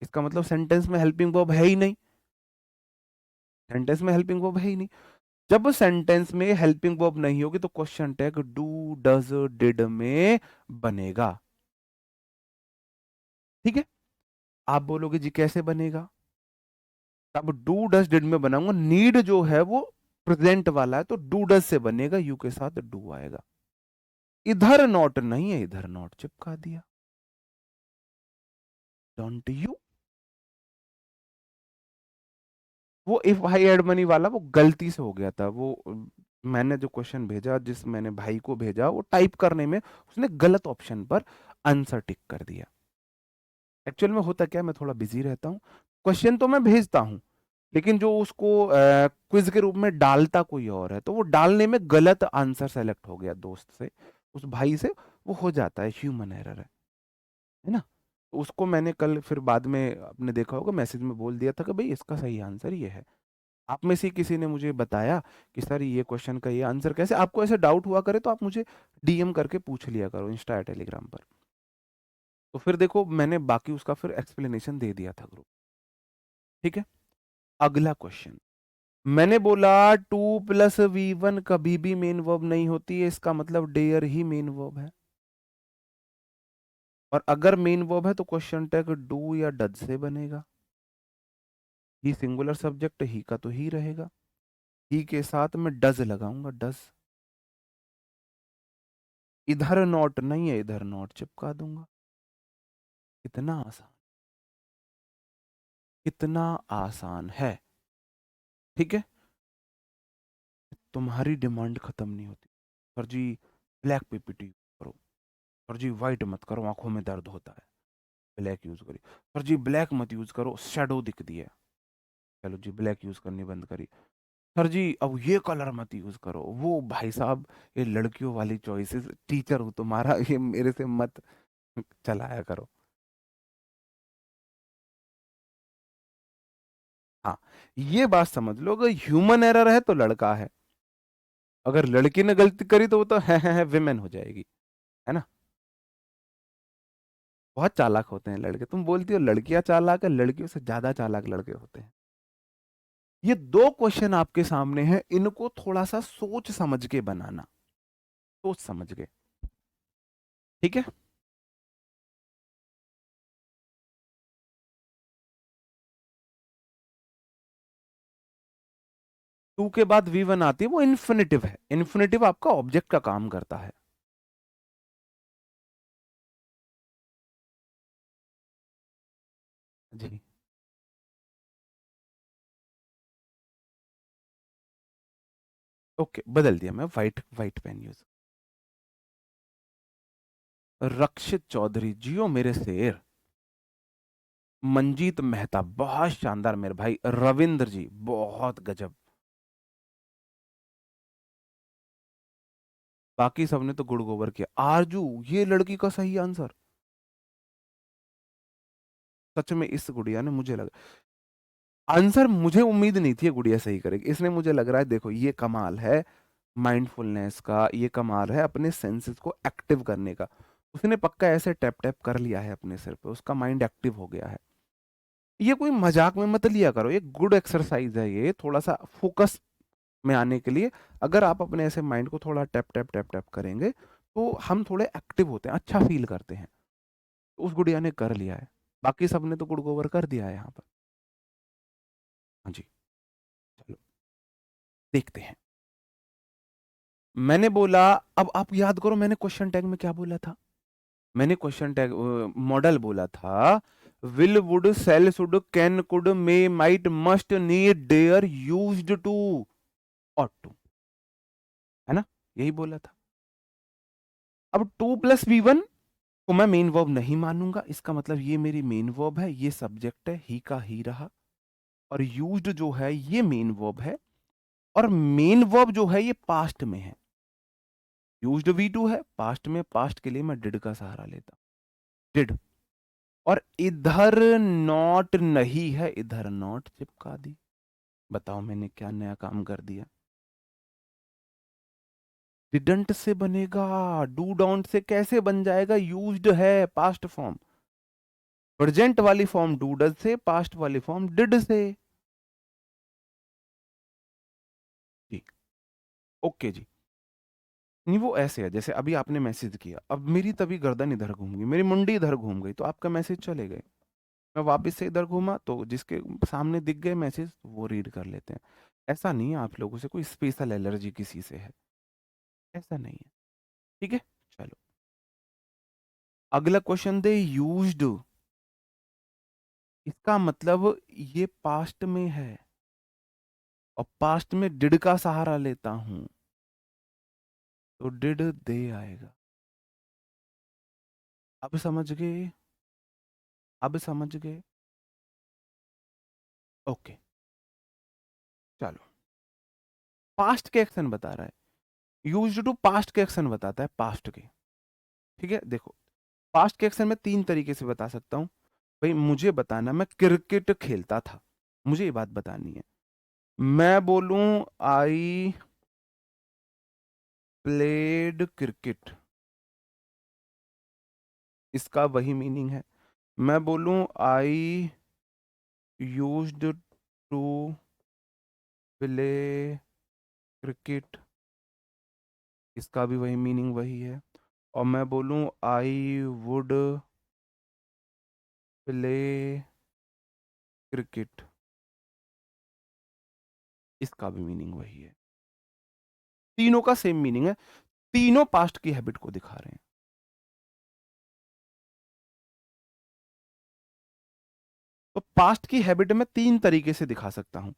इसका मतलब सेंटेंस में हेल्पिंग वर्ब है ही नहीं, सेंटेंस में हेल्पिंग वर्ब है ही नहीं। जब सेंटेंस में हेल्पिंग वर्ब नहीं होगी तो question tag do, does, did में बनेगा। ठीक है, आप बोलोगे जी कैसे बनेगा, तब डू डज डिड में बनाऊंगा, नीड जो है वो प्रेजेंट वाला है तो डू डज से बनेगा, यू के साथ डू आएगा। इधर नॉट नहीं है, इधर नॉट चिपका दिया, डोंट यू। वो इफ आई एड मनी वाला वो गलती से हो गया था, वो मैंने जो क्वेश्चन भेजा, जिस मैंने भाई को भेजा, वो टाइप करने में उसने गलत ऑप्शन पर आंसर टिक कर दिया। एक्चुअल में होता क्या, मैं थोड़ा बिजी रहता हूँ, क्वेश्चन तो मैं भेजता हूँ लेकिन जो उसको क्विज के रूप में डालता कोई और है, तो वो डालने में गलत आंसर सेलेक्ट हो गया दोस्त से, उस भाई से, वो हो जाता है, ह्यूमन एरर है ना। तो उसको मैंने कल फिर बाद में आपने देखा होगा मैसेज में बोल दिया था कि भाई इसका सही आंसर ये है। आप में से किसी ने मुझे बताया कि सर ये क्वेश्चन का ये आंसर कैसे, आपको ऐसे डाउट हुआ करे तो आप मुझे डीएम करके पूछ लिया करो इंस्टा या टेलीग्राम पर, तो फिर देखो मैंने बाकी उसका फिर एक्सप्लेनेशन दे दिया था ग्रुप। ठीक है, अगला क्वेश्चन, मैंने बोला टू प्लस वी वन कभी भी मेन वर्ब नहीं होती है, इसका मतलब डेयर ही मेन वर्ब है। और अगर मेन वर्ब है तो क्वेश्चन टैग डू या डज से बनेगा। ही सिंगुलर सब्जेक्ट, ही का तो ही रहेगा, ही के साथ मैं डज लगाऊंगा, डज। इधर नॉट नहीं है, इधर नॉट चिपका दूंगा। कितना आसान, कितना आसान है। ठीक है, तुम्हारी डिमांड खत्म नहीं होती। सर जी ब्लैक पीपीटी करो, सर जी व्हाइट मत करो आंखों में दर्द होता है, ब्लैक यूज करी। सर जी ब्लैक मत यूज करो शेडो दिखती है, चलो जी ब्लैक यूज करनी बंद करी। सर जी अब ये कलर मत यूज करो, वो भाई साहब ये लड़कियों वाली चॉइसेस, टीचर हूँ तुम्हारा, ये मेरे से मत चलाया करो। हाँ, ये बात समझ लो, अगर ह्यूमन एरर है तो लड़का है, अगर लड़की ने गलती करी तो वो तो है विमेन हो जाएगी, है ना। बहुत चालाक होते हैं लड़के, तुम बोलती हो लड़कियां चालाक है, लड़कियों से ज्यादा चालाक लड़के होते हैं। ये दो क्वेश्चन आपके सामने हैं, इनको थोड़ा सा सोच समझ के बनाना, सोच समझ के। ठीक है, टू के बाद वी वन आती है, वो इन्फिनेटिव है, इन्फिनेटिव आपका ऑब्जेक्ट का काम करता है। जी, ओके बदल दिया मैं, व्हाइट व्हाइट पेन यूज। रक्षित चौधरी, जियो मेरे शेर। मंजीत मेहता, बहुत शानदार मेरे भाई। रविंद्र जी, बहुत गजब। बाकी सबने तो गुड़ गोबर किया। आरजू, ये लड़की का सही आंसर। सच में इस गुड़िया ने, मुझे लगा आंसर, मुझे उम्मीद नहीं थी ये गुड़िया सही करेगी, इसने मुझे लग रहा है, देखो ये कमाल है माइंडफुलनेस का, ये कमाल है अपने सेंसेस को एक्टिव करने का। उसने पक्का ऐसे टैप टैप कर लिया है अपने सिर पे, उसका माइंड एक्टिव हो गया है। ये कोई मजाक में मत लिया करो, ये गुड एक्सरसाइज है, ये थोड़ा सा फोकस में आने के लिए। अगर आप अपने ऐसे माइंड को थोड़ा टैप टैप टैप टैप करेंगे तो हम थोड़े एक्टिव होते हैं, अच्छा फील करते हैं। तो उस गुड़िया ने कर लिया है, बाकी सबने तो गुड़ गोबर कर दिया है यहाँ पर। हाँ जी, चलो देखते हैं। मैंने बोला, अब आप याद करो मैंने क्वेश्चन टैग में क्या बोला था। मैंने क्वेश्चन टैग मॉडल बोला था, will would shall should can could may might must need dare used to और टू, है ना, यही बोला था। अब टू प्लस वी वन को मैं मेन वर्ब नहीं मानूंगा, इसका मतलब ये मेरी मेन वर्ब है, ये सब्जेक्ट है, ही का ही रहा। और यूज्ड जो है ये मेन वर्ब है, और मेन वर्ब जो है ये पास्ट में है। यूज्ड वी टू है, पास्ट में, पास्ट के लिए मैं डिड का सहारा लेता, डिड। और इधर नॉट नहीं है, इधर नॉट चिपका दी। बताओ मैंने क्या नया काम कर दिया। डिडंट से बनेगा, डू डोंट से कैसे बन जाएगा, यूज्ड है पास्ट फॉर्म। प्रेजेंट वाली फॉर्म डू डज से, पास्ट वाली फॉर्म डिड से। जी, ओके जी। नहीं वो ऐसे है जैसे अभी आपने मैसेज किया, अब मेरी तभी गर्दन इधर घूम गई, मेरी मुंडी इधर घूम गई, तो आपका मैसेज चले गए। मैं वापस से इधर घूमा तो जिसके सामने दिख गए मैसेज वो रीड कर लेते हैं। ऐसा नहीं है आप लोगों से कोई स्पेशल एलर्जी किसी से है, ऐसा नहीं है। ठीक है, चलो अगला क्वेश्चन दे, यूज्ड, इसका मतलब ये पास्ट में है, और पास्ट में डिड का सहारा लेता हूं, तो डिड दे आएगा। अब समझ गए, अब समझ गए। ओके, चलो पास्ट के एक्शन बता रहा है, यूज्ड टू पास्ट के एक्शन बताता है, पास्ट के। ठीक है, देखो पास्ट के एक्शन में तीन तरीके से बता सकता हूं। भाई मुझे बताना मैं क्रिकेट खेलता था, मुझे ये बात बतानी है। मैं बोलूं आई प्लेड क्रिकेट, इसका वही मीनिंग है। मैं बोलूं I used to play cricket, इसका भी वही मीनिंग वही है। और मैं बोलूं आई वुड प्ले क्रिकेट, इसका भी मीनिंग वही है। तीनों का सेम मीनिंग है, तीनों पास्ट की हैबिट को दिखा रहे हैं। तो पास्ट की हैबिट में तीन तरीके से दिखा सकता हूं,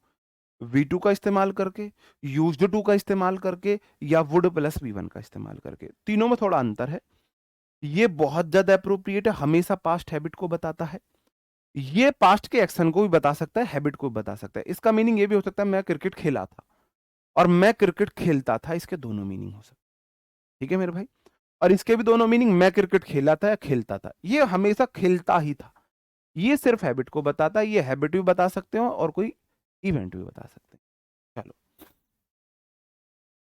V2 का इस्तेमाल करके, यूज्ड टू का इस्तेमाल करके, या वुड प्लस V1 का इस्तेमाल करके। तीनों में थोड़ा अंतर है। ये बहुत ज्यादा अप्रोप्रिएट है, हमेशा पास्ट हैबिट को बताता है। ये पास्ट के एक्शन को भी बता सकता है, हैबिट को भी बता सकता है। इसका मीनिंग ये भी हो सकता है मैं क्रिकेट खेला था और मैं क्रिकेट खेलता था, इसके दोनों मीनिंग हो सकते हैं। ठीक है मेरे भाई। और इसके भी दोनों मीनिंग, मैं क्रिकेट खेला था या खेलता था, ये हमेशा खेलता ही था। ये सिर्फ हैबिट को बताता है, ये हैबिट भी बता सकते हो और कोई इवेंट भी बता सकते हैं। चलो,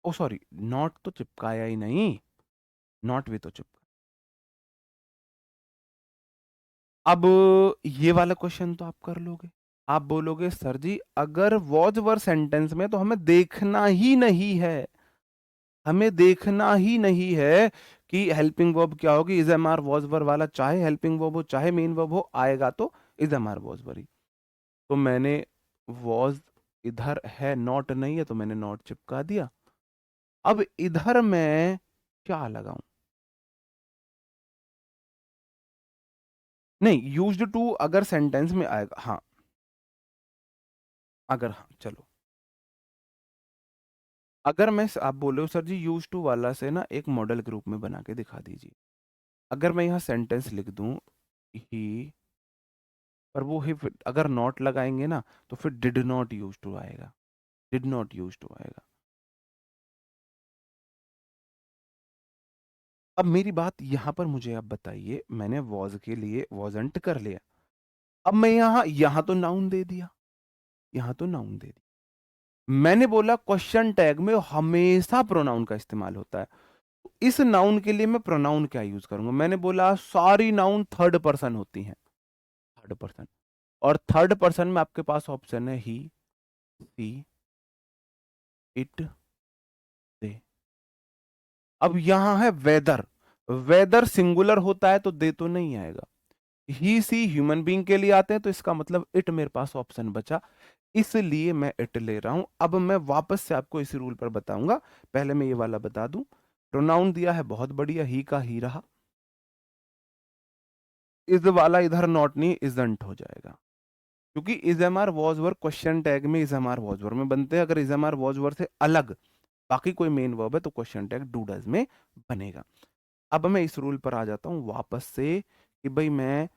ओ सॉरी, नॉट तो चिपकाया ही नहीं, नॉट भी तो चिपका। अब ये वाला क्वेश्चन तो आप कर लोगे। आप बोलोगे सर जी अगर वॉज वर सेंटेंस में तो हमें देखना ही नहीं है, हमें देखना ही नहीं है कि हेल्पिंग वर्ब क्या होगी। Is am are was were वाला, चाहे हेल्पिंग वर्ब हो चाहे मेन वर्ब हो, आएगा तो is am are was were ही। तो मैंने वॉज इधर है, नॉट नहीं है, तो मैंने नॉट चिपका दिया। अब इधर मैं क्या लगाऊं? नहीं, यूज्ड टू अगर सेंटेंस में आएगा, हाँ, अगर, हाँ चलो, अगर मैं, आप बोले हो सर जी यूज टू वाला से ना एक मॉडल ग्रुप में बना के दिखा दीजिए। अगर मैं यहाँ सेंटेंस लिख दूं ही, पर वो ही अगर नॉट लगाएंगे ना तो फिर डिड नॉट यूज टू आएगा, डिड नॉट यूज टू आएगा। अब मेरी बात यहां पर मुझे आप बताइए, मैंने वॉज के लिए वॉजंट कर लिया, अब मैं यहां तो नाउन दे दिया, यहां तो नाउन दे दिया। मैंने बोला क्वेश्चन टैग में हमेशा प्रोनाउन का इस्तेमाल होता है, इस नाउन के लिए मैं प्रोनाउन क्या यूज करूंगा? मैंने बोला सारी नाउन थर्ड पर्सन होती हैं, थर्ड पर्सन, और थर्ड पर्सन में आपके पास ऑप्शन है ही, सी, इट, दे। अब यहां है वेदर, वेदर सिंगुलर होता है तो दे तो नहीं आएगा। ही सी ह्यूमन बीइंग के लिए आते हैं, तो इसका मतलब इट मेरे पास ऑप्शन बचा, इसलिए मैं इट ले रहा हूं। अब मैं वापस से आपको इस रूल पर बताऊंगा, पहले मैं ये वाला बता दूं। प्रोनाउन दिया है बहुत बढ़िया, ही का ही रहा, इज वाला इधर नॉट नहीं इजंट हो जाएगा, क्योंकि is am are was were question tag में is am are was were में बनते हैं। अगर is am are was were से अलग बाकी कोई मेन वर्ब है तो क्वेश्चन टैग डू डज में बनेगा। अब मैं इस रूल पर आ जाता हूं वापस से कि भाई मैं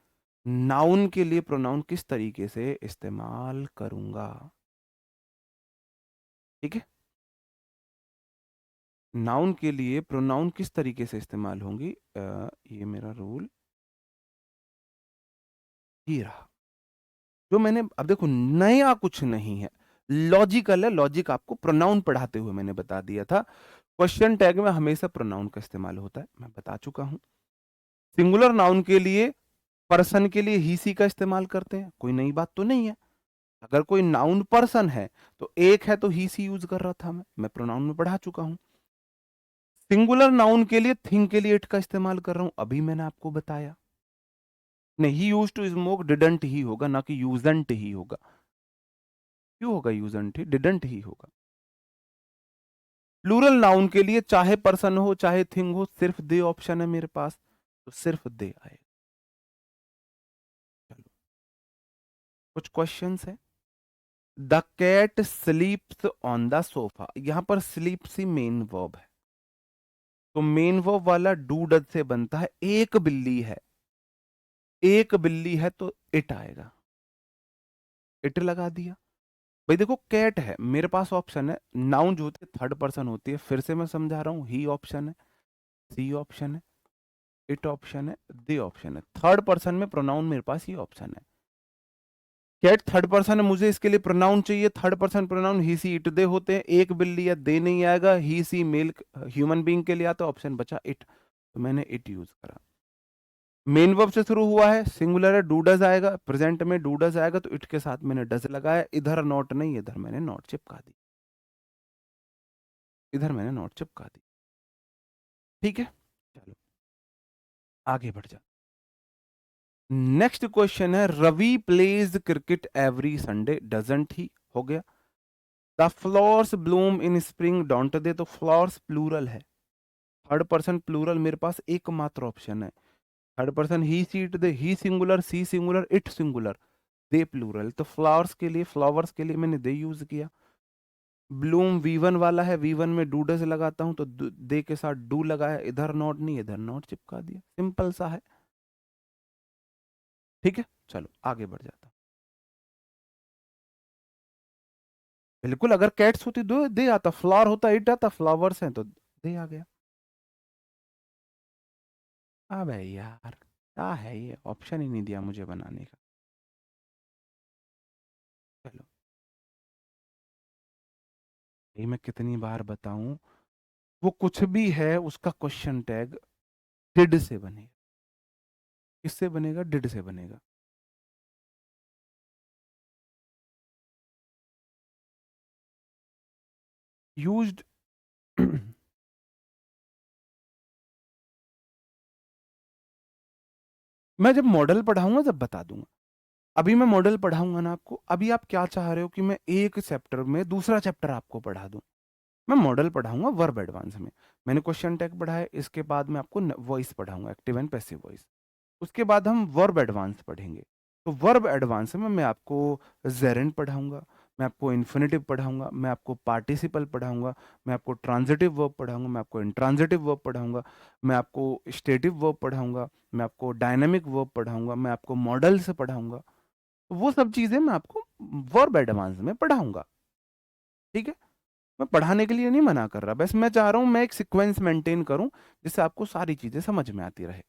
नाउन के लिए प्रोनाउन किस तरीके से इस्तेमाल करूंगा। ठीक है, नाउन के लिए प्रोनाउन किस तरीके से इस्तेमाल होंगी, ये मेरा रूल ये रहा, जो मैंने, अब देखो नया कुछ नहीं है, लॉजिकल है, लॉजिक आपको प्रोनाउन पढ़ाते हुए मैंने बता दिया था। क्वेश्चन टैग में हमेशा प्रोनाउन का इस्तेमाल होता है, मैं बता चुका हूं। सिंगुलर नाउन के लिए, पर्सन के लिए ही सी का इस्तेमाल करते हैं, कोई नई बात तो नहीं है। अगर कोई नाउन पर्सन है तो एक है तो ही सी यूज कर रहा था, मैं प्रोनाउन में पढ़ा चुका हूं। सिंगुलर नाउन के लिए थिंग के लिए इट का इस्तेमाल कर रहा हूं, अभी मैंने आपको बताया। नहीं, he used to smoke didn't he होगा, ना कि यूजंट ही होगा। क्यों होगा यूजंट ही, डिडंट ही होगा। प्लूरल नाउन के लिए चाहे पर्सन हो चाहे थिंग हो, सिर्फ दे ऑप्शन है मेरे पास, तो सिर्फ दे आएगा। चलो, कुछ क्वेश्चंस है। The cat sleeps on the sofa, यहां पर स्लीप सी मेन वर्ब है, तो मेन वर्ब वाला डू डज से बनता है। एक बिल्ली है, एक बिल्ली है तो इट आएगा, इट लगा दिया। भाई देखो कैट है, मेरे पास ऑप्शन है, नाउन जो होती है थर्ड पर्सन होती है, फिर से मैं समझा रहा हूं, ही ऑप्शन है, सी ऑप्शन है, इट ऑप्शन है, दे ऑप्शन है। थर्ड पर्सन में प्रोनाउन मेरे पास ये ऑप्शन है। कैट थर्ड पर्सन है, मुझे इसके लिए प्रोनाउन चाहिए, third person pronoun he see it they होते हैं। एक बिल्ली या दे नहीं आएगा, ही सी मेल ह्यूमन बीइंग के लिए आता, ऑप्शन बचा इट, तो मैंने इट यूज करा। मेन वर्ब से शुरू हुआ है, सिंगुलर है, डू डज आएगा, प्रेजेंट में डू डज आएगा, तो इट के साथ मैंने डज लगाया। इधर नॉट नहीं, इधर मैंने नॉट चिपका दी, इधर मैंने नॉट चिपका दी। ठीक है, चलो आगे बढ़ जा। नेक्स्ट क्वेश्चन है, Ravi plays cricket every Sunday, doesn't he, हो गया। The flowers bloom in spring, don't they, तो फ्लावर्स प्लूरल है, थर्ड पर्सन प्लूरल मेरे पास एकमात्र ऑप्शन है। Third person he, she it, they, he singular, she singular, it singular, they plural, तो flowers के लिए मैंने दे यूज किया। ब्लूम V1 वाला है, V1 में डू डज लगाता हूं तो दे के साथ डू लगाया, इधर नॉट नहीं इधर नॉट चिपका दिया, सिंपल सा है। ठीक है, चलो आगे बढ़ जाता हूं। बिल्कुल, अगर कैट्स होती दो दे आता, फ्लावर होता इट आता, फ्लावर्स हैं तो दे आ गया। अबे यार, क्या है ये, ऑप्शन ही नहीं दिया मुझे बनाने का। चलो, ये मैं कितनी बार बताऊं, वो कुछ भी है उसका क्वेश्चन टैग डिड से बनेगा। किससे बनेगा? डिड से बनेगा। यूज्ड मैं जब मॉडल पढ़ाऊंगा जब बता दूंगा। अभी मैं मॉडल पढ़ाऊंगा ना आपको, अभी आप क्या चाह रहे हो कि मैं एक चैप्टर में दूसरा चैप्टर आपको पढ़ा दूं? मैं मॉडल पढ़ाऊंगा वर्ब एडवांस में। मैंने क्वेश्चन टैग पढ़ा है, इसके बाद मैं आपको वॉइस पढ़ाऊंगा, एक्टिव एंड पैसिव वॉइस। उसके बाद हम वर्ब एडवांस पढ़ेंगे। तो वर्ब एडवांस में मैं आपको जेरेंट पढ़ाऊंगा, मैं आपको इन्फिनेटिव पढ़ाऊंगा, मैं आपको पार्टिसिपल पढ़ाऊंगा, मैं आपको ट्रांजिटिव वर्ब पढ़ाऊंगा, मैं आपको इंट्रांजिटिव वर्ब पढ़ाऊंगा, मैं आपको स्टेटिव वर्ब पढ़ाऊंगा, मैं आपको डायनामिक वर्ब पढ़ाऊंगा, मैं आपको मॉडल से पढ़ाऊंगा। तो वो सब चीजें मैं आपको वर्ब एडवांस में पढ़ाऊंगा। ठीक है, मैं पढ़ाने के लिए नहीं मना कर रहा, बस मैं चाह रहा हूं मैं एक सीक्वेंस मेंटेन करूं जिससे आपको सारी चीजें समझ में आती रहे।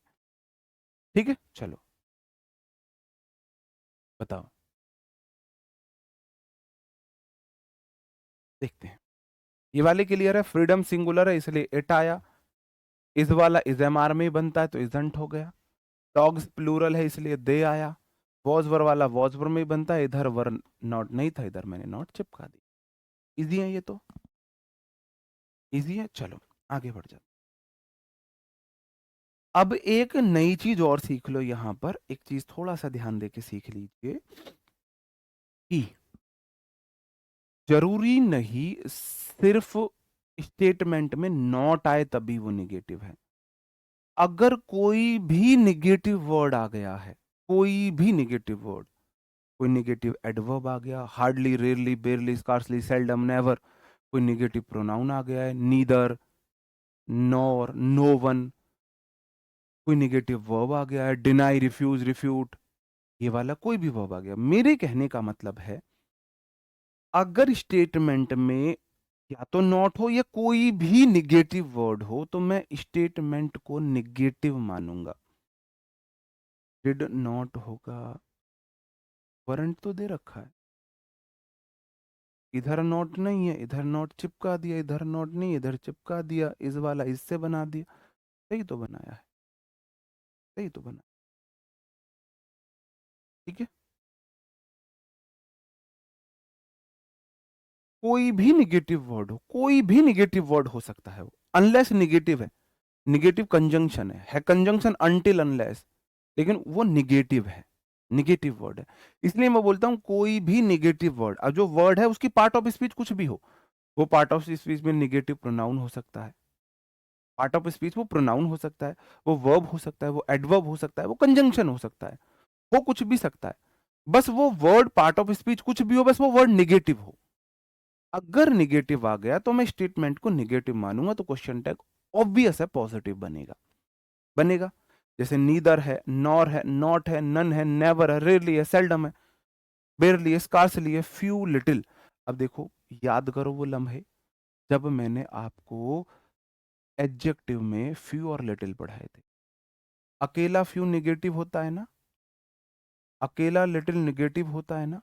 ठीक है, चलो बताओ, देखते हैं। ये वाले क्लियर है, फ्रीडम सिंगुलर है इसलिए इट आया। इस वाला इज एम आर में ही बनता है तो इजंट हो गया। डॉग्स प्लूरल है इसलिए दे आया। वॉज वर वाला वॉज वर में ही बनता है, इधर वर नॉट नहीं था, इधर मैंने नॉट चिपका दी। इजी है ये तो, इजी है। चलो आगे बढ़ जाओ। अब एक नई चीज और सीख लो, यहां पर एक चीज थोड़ा सा ध्यान दे के सीख लीजिए कि जरूरी नहीं सिर्फ स्टेटमेंट में नॉट आए तभी वो निगेटिव है। अगर कोई भी निगेटिव वर्ड आ गया है, कोई भी निगेटिव वर्ड, कोई निगेटिव एडवर्ब आ गया, hardly, rarely, बेयरली, scarcely, seldom, never, कोई निगेटिव प्रोनाउन आ गया है, नीदर, नॉर, नो वन, कोई निगेटिव वर्ब आ गया है, डिनाई, रिफ्यूज, रिफ्यूट, ये वाला कोई भी वर्ब आ गया, मेरे कहने का मतलब है अगर स्टेटमेंट में या तो नॉट हो या कोई भी निगेटिव वर्ड हो तो मैं स्टेटमेंट को निगेटिव मानूंगा। डिड नॉट होगा, वारंट तो दे रखा है, इधर नॉट नहीं है, इधर नॉट चिपका दिया, इधर नॉट नहीं इधर चिपका दिया, इस वाला इससे बना दिया। सही तो बनाया है, सही तो बना। ठीक है, कोई भी निगेटिव वर्ड हो, कोई भी निगेटिव वर्ड हो सकता है वो, अनलेस निगेटिव है, निगेटिव कंजंक्शन है कंजंक्शन अनटिल अनलेस, लेकिन वो निगेटिव है, निगेटिव वर्ड है। इसलिए मैं बोलता हूं कोई भी निगेटिव वर्ड, अब जो वर्ड है उसकी पार्ट ऑफ स्पीच कुछ भी हो, वो पार्ट ऑफ स्पीच में निगेटिव प्रोनाउन हो सकता है, पार्ट ऑफ स्पीच वो प्रोनाउन हो सकता है, वो वर्ब हो सकता है, वो एडवर्ब हो सकता है, वो कंजंक्शन हो सकता है, वो कुछ भी सकता है। बस वो वर्ड पार्ट ऑफ स्पीच कुछ भी हो, बस वो वर्ड निगेटिव हो। अगर निगेटिव आ गया तो मैं स्टेटमेंट को निगेटिव मानूंगा, तो क्वेश्चन टैग ऑब्वियस है पॉजिटिव बनेगा, बनेगा। जैसे नीदर है, नॉर है, नॉट है, नन है, नेवर है, रेयरली है, सेल्डम है, बेयरली है, स्कार्सली है, फ्यू, लिटिल। अब देखो, याद करो वो लम्हे जब मैंने आपको एडजेक्टिव में फ्यू और लिटिल पढ़ाए थे। अकेला फ्यू निगेटिव होता है ना, अकेला लिटिल निगेटिव होता है ना,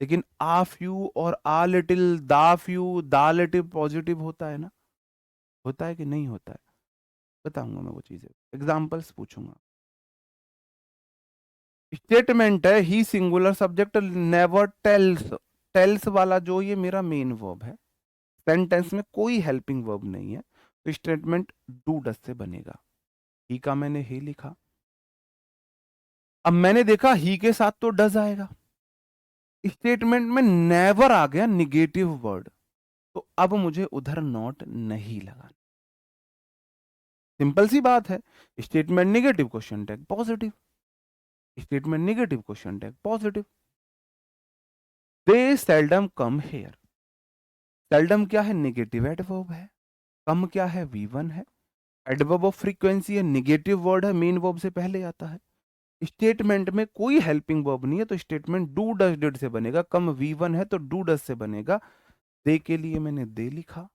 लेकिन आ फ्यू और आ लिटिल, दा फ्यू, दा लिटिल पॉजिटिव होता है ना, होता है कि नहीं होता है? बताऊंगा मैं वो चीजें, एग्जांपल्स पूछूंगा। स्टेटमेंट है, he singular, subject never, tells, tells वाला जो ये मेरा मेन वर्ब है, सेंटेंस में कोई हेल्पिंग वर्ब नहीं है, तो स्टेटमेंट डू डस से बनेगा। ही का मैंने ही लिखा, अब मैंने देखा ही के साथ तो डज आएगा, स्टेटमेंट में नेवर आ गया निगेटिव वर्ड, तो अब मुझे उधर नॉट नहीं लगाना। सिंपल सी बात है, statement negative, question tag positive, statement negative, question tag positive. They seldom come here, seldom क्या है, निगेटिव एडवर्ब है, कम क्या है, V1 है, एडवर्ब ऑफ फ्रीक्वेंसी है, निगेटिव वर्ड है, मेन वर्ब से पहले आता है। स्टेटमेंट में कोई हेल्पिंग वर्ब नहीं है, तो स्टेटमेंट डू डज डिड से बनेगा, कम V1 है तो डू डज से बनेगा। दे के लिए मैंने दे लिखा,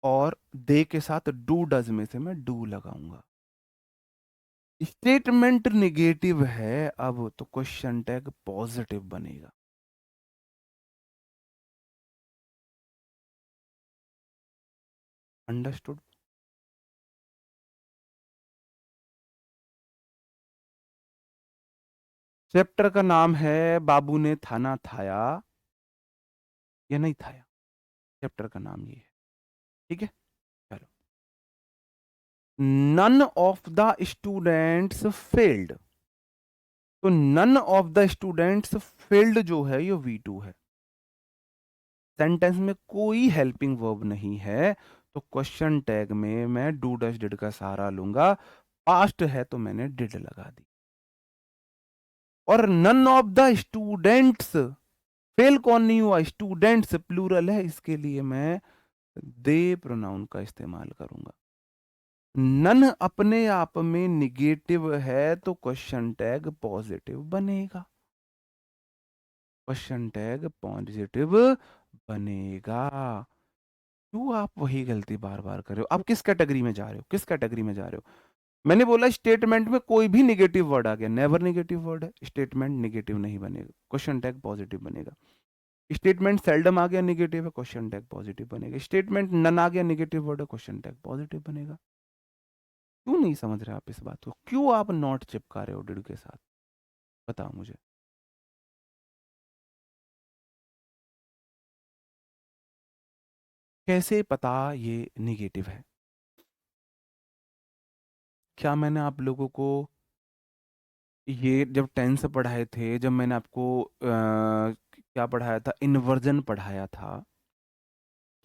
और दे के साथ डू डज में से मैं डू लगाऊंगा। स्टेटमेंट निगेटिव है अब, तो क्वेश्चन टैग पॉजिटिव बनेगा। अंडरस्टूड? चैप्टर का नाम है बाबू ने थाना थाया या नहीं थाया, चैप्टर का नाम ये है। ठीक है, चलो। None of the students failed, तो none of the students failed जो है ये V2 है। सेंटेंस में कोई हेल्पिंग वर्ब नहीं है, तो क्वेश्चन टैग में मैं डू डज डिड का सहारा लूंगा। पास्ट है तो मैंने डिड लगा दी। और none of the students, fail कौन नहीं हुआ, स्टूडेंट्स प्लूरल है, इसके लिए मैं दे प्रोनाउन का इस्तेमाल करूंगा। नन अपने आप में निगेटिव है, तो क्वेश्चन टैग पॉजिटिव बनेगा, क्वेश्चन टैग पॉजिटिव बनेगा। क्यों आप वही गलती बार बार कर रहे हो? आप किस कैटेगरी में जा रहे हो, किस कैटेगरी में जा रहे हो? मैंने बोला स्टेटमेंट में कोई भी निगेटिव वर्ड आ गया, नेवर निगेटिव वर्ड है, स्टेटमेंट निगेटिव नहीं बनेगा, क्वेश्चन टैग पॉजिटिव बनेगा। स्टेटमेंट सेल्डम आ गया निगेटिव है, क्वेश्चन टैग पॉजिटिव बनेगा। स्टेटमेंट नन आ गया निगेटिव वर्ड है, क्वेश्चन टैग पॉजिटिव बनेगा। क्यों नहीं समझ रहे आप इस बात को? क्यों आप नॉट चिपका रहे हो डिड के साथ? बताओ मुझे। कैसे पता ये निगेटिव है? क्या मैंने आप लोगों को ये जब टेंस पढ़ाए थे, जब मैंने आपको क्या पढ़ाया था, इन्वर्जन पढ़ाया था,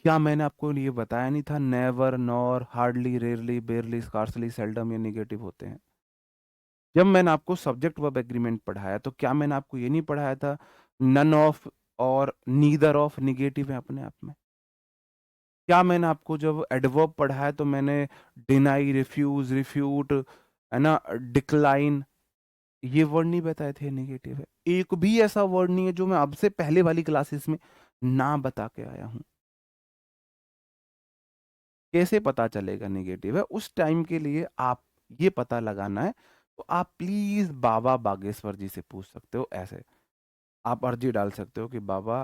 क्या मैंने आपको ये बताया नहीं था never, nor, hardly, rarely, बेयरली, scarcely, seldom ये निगेटिव होते हैं? जब मैंने आपको सब्जेक्ट वर्ब एग्रीमेंट पढ़ाया, तो क्या मैंने आपको ये नहीं पढ़ाया था नन ऑफ और नीदर ऑफ निगेटिव है अपने आप में? क्या मैंने आपको जब एडवर्ब पढ़ाया तो मैंने डिनाई, रिफ्यूज, रिफ्यूट, है ना, डिक्लाइन, ये वर्ड नहीं बताए थे नेगेटिव है? एक भी ऐसा वर्ड नहीं है जो मैं अब से पहले वाली क्लासेस में ना बता के आया हूं। कैसे पता चलेगा नेगेटिव है? उस टाइम के लिए आप ये पता लगाना है, तो आप प्लीज बाबा बागेश्वर जी से पूछ सकते हो। ऐसे आप अर्जी डाल सकते हो कि बाबा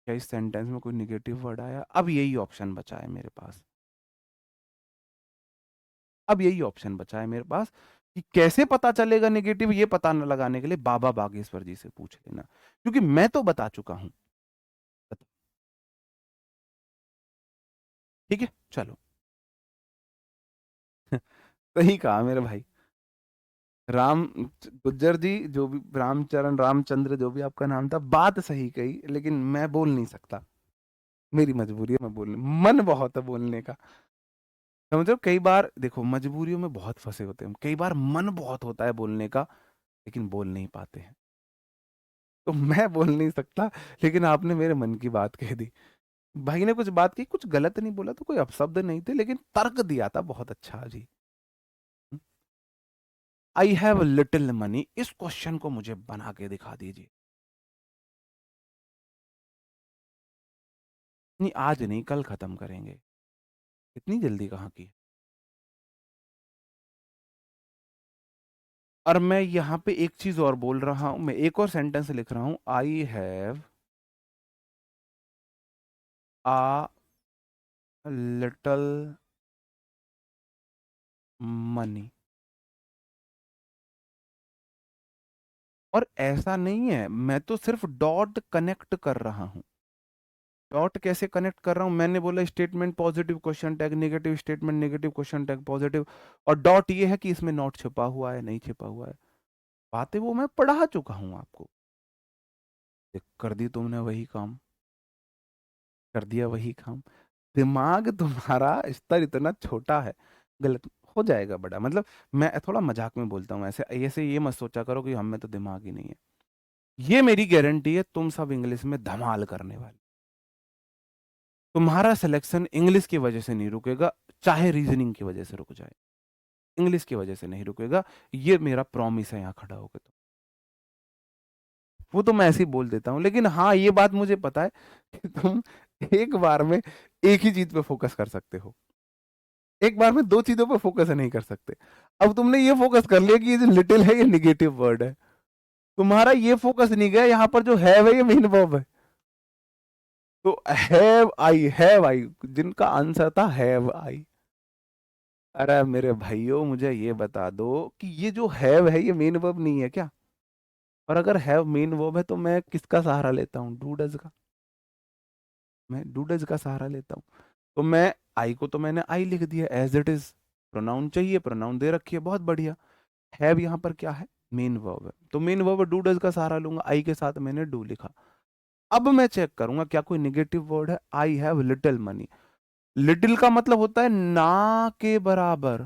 क्या इस सेंटेंस में कोई निगेटिव वर्ड आया? अब यही ऑप्शन बचा है मेरे पास, अब यही ऑप्शन बचा है मेरे पास कि कैसे पता चलेगा नेगेटिव, ये पता न लगाने के लिए बाबा बागेश्वर जी से पूछ लेना, क्योंकि मैं तो बता चुका हूं। ठीक है, चलो। सही कहा मेरे भाई। राम गुज्जर जी, जो भी रामचरण, रामचंद्र, जो भी आपका नाम था, बात सही कही, लेकिन मैं बोल नहीं सकता, मेरी मजबूरी है, मैं बोलने, मन बहुत है बोलने का। समझो, कई बार देखो मजबूरियों में बहुत फंसे होते हैं, कई बार मन बहुत होता है बोलने का, लेकिन बोल नहीं पाते हैं। तो मैं बोल नहीं सकता, लेकिन आपने मेरे मन की बात कह दी। भाई ने कुछ बात की, कुछ गलत नहीं बोला, तो कोई अपशब्द नहीं थे, लेकिन तर्क दिया था बहुत अच्छा जी। आई हैव लिटिल मनी, इस क्वेश्चन को मुझे बना के दिखा दीजिए। नहीं, आज नहीं, कल खत्म करेंगे। इतनी जल्दी कहाँ की? और मैं यहाँ पे एक चीज और बोल रहा हूं, मैं एक और सेंटेंस लिख रहा हूं, I have a little money. और ऐसा नहीं है, मैं तो सिर्फ डॉट कनेक्ट कर रहा हूं, डॉट कैसे कनेक्ट कर रहा हूं? मैंने बोला statement positive question tag, negative statement negative question tag positive, और डॉट ये है कि इसमें नॉट छिपा हुआ है नहीं छिपा हुआ है। बातें वो मैं पढ़ा चुका हूं आपको। कर दी तुमने वही काम, कर दिया वही काम। दिमाग तुम्हारा स्तर इतना छोटा है, गलत हो जाएगा बड़ा। मतलब मैं थोड़ा मजाक में बोलता हूँ, ऐसे ऐसे ये मत सोचा करो कि हम में तो दिमाग ही नहीं है। ये मेरी गारंटी है, तुम सब इंग्लिश में धमाल करने वाले। तुम्हारा सिलेक्शन इंग्लिश की वजह से नहीं रुकेगा, चाहे रीजनिंग की वजह से रुक जाए, इंग्लिश की वजह से नहीं रुकेगा। ये मेरा प्रॉमिस है यहाँ खड़ा होकर। तो वो तो मैं ऐसे ही बोल देता हूँ, लेकिन हाँ ये बात मुझे पता है कि तुम एक बार में एक ही चीज पे फोकस कर सकते हो, एक बार में दो चीजों पे फोकस नहीं कर सकते। अब तुमने ये फोकस कर लिया कि ये जो लिटिल है ये निगेटिव वर्ड है, तुम्हारा ये फोकस नहीं गया यहाँ पर जो है ये मेन वर्ब है। तो हैव आई जिनका आंसर था हैव आई। अरे मेरे भाइयों मुझे ये बता दो कि ये जो हैव है ये मेन वर्ब नहीं है क्या? और अगर हैव मेन वर्ब है तो मैं किसका सहारा लेता हूँ? डू डज का। मैं डू डज का सहारा लेता हूँ। तो मैं आई को तो मैंने आई लिख दिया एज इट इज। प्रोनाउन चाहिए, प्रोनाउन दे रखी है, बहुत बढ़िया। हैव यहाँ पर क्या है? मेन वर्ब है, तो मेन वर्ब डू डज का सहारा लूंगा, आई के साथ मैंने डू लिखा। अब मैं चेक करूंगा क्या कोई निगेटिव वर्ड है। I have little money. Little का मतलब होता है ना के बराबर,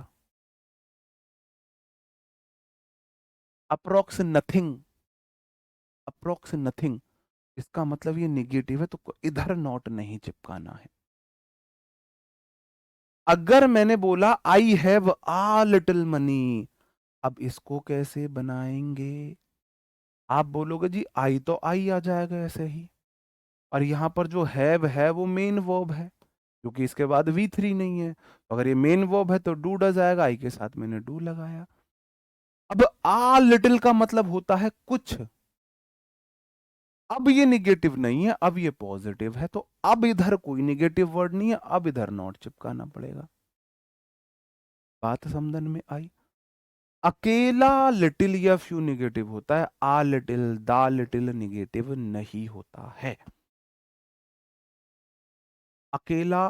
अप्रोक्स नथिंग, अप्रोक्स नथिंग। इसका मतलब ये निगेटिव है, तो इधर नॉट नहीं चिपकाना है। अगर मैंने बोला I have uh little money, अब इसको कैसे बनाएंगे? आप बोलोगे जी आई तो आई आ जाएगा ऐसे ही, और यहां पर जो हैव है वो मेन वर्ब है, क्योंकि इसके बाद V3 नहीं है। तो अगर ये मेन वर्ब है तो डू डज आएगा, आई के साथ मैंने डू लगाया। अब आ लिटिल का मतलब होता है कुछ। अब ये निगेटिव नहीं है, अब ये पॉजिटिव है, तो अब इधर कोई निगेटिव वर्ड नहीं है, अब इधर नॉट चिपकाना पड़ेगा। बात समझन में आई? अकेला लिटिल या फ्यू निगेटिव होता है, आ लिटिल दा लिटिल निगेटिव नहीं होता है। अकेला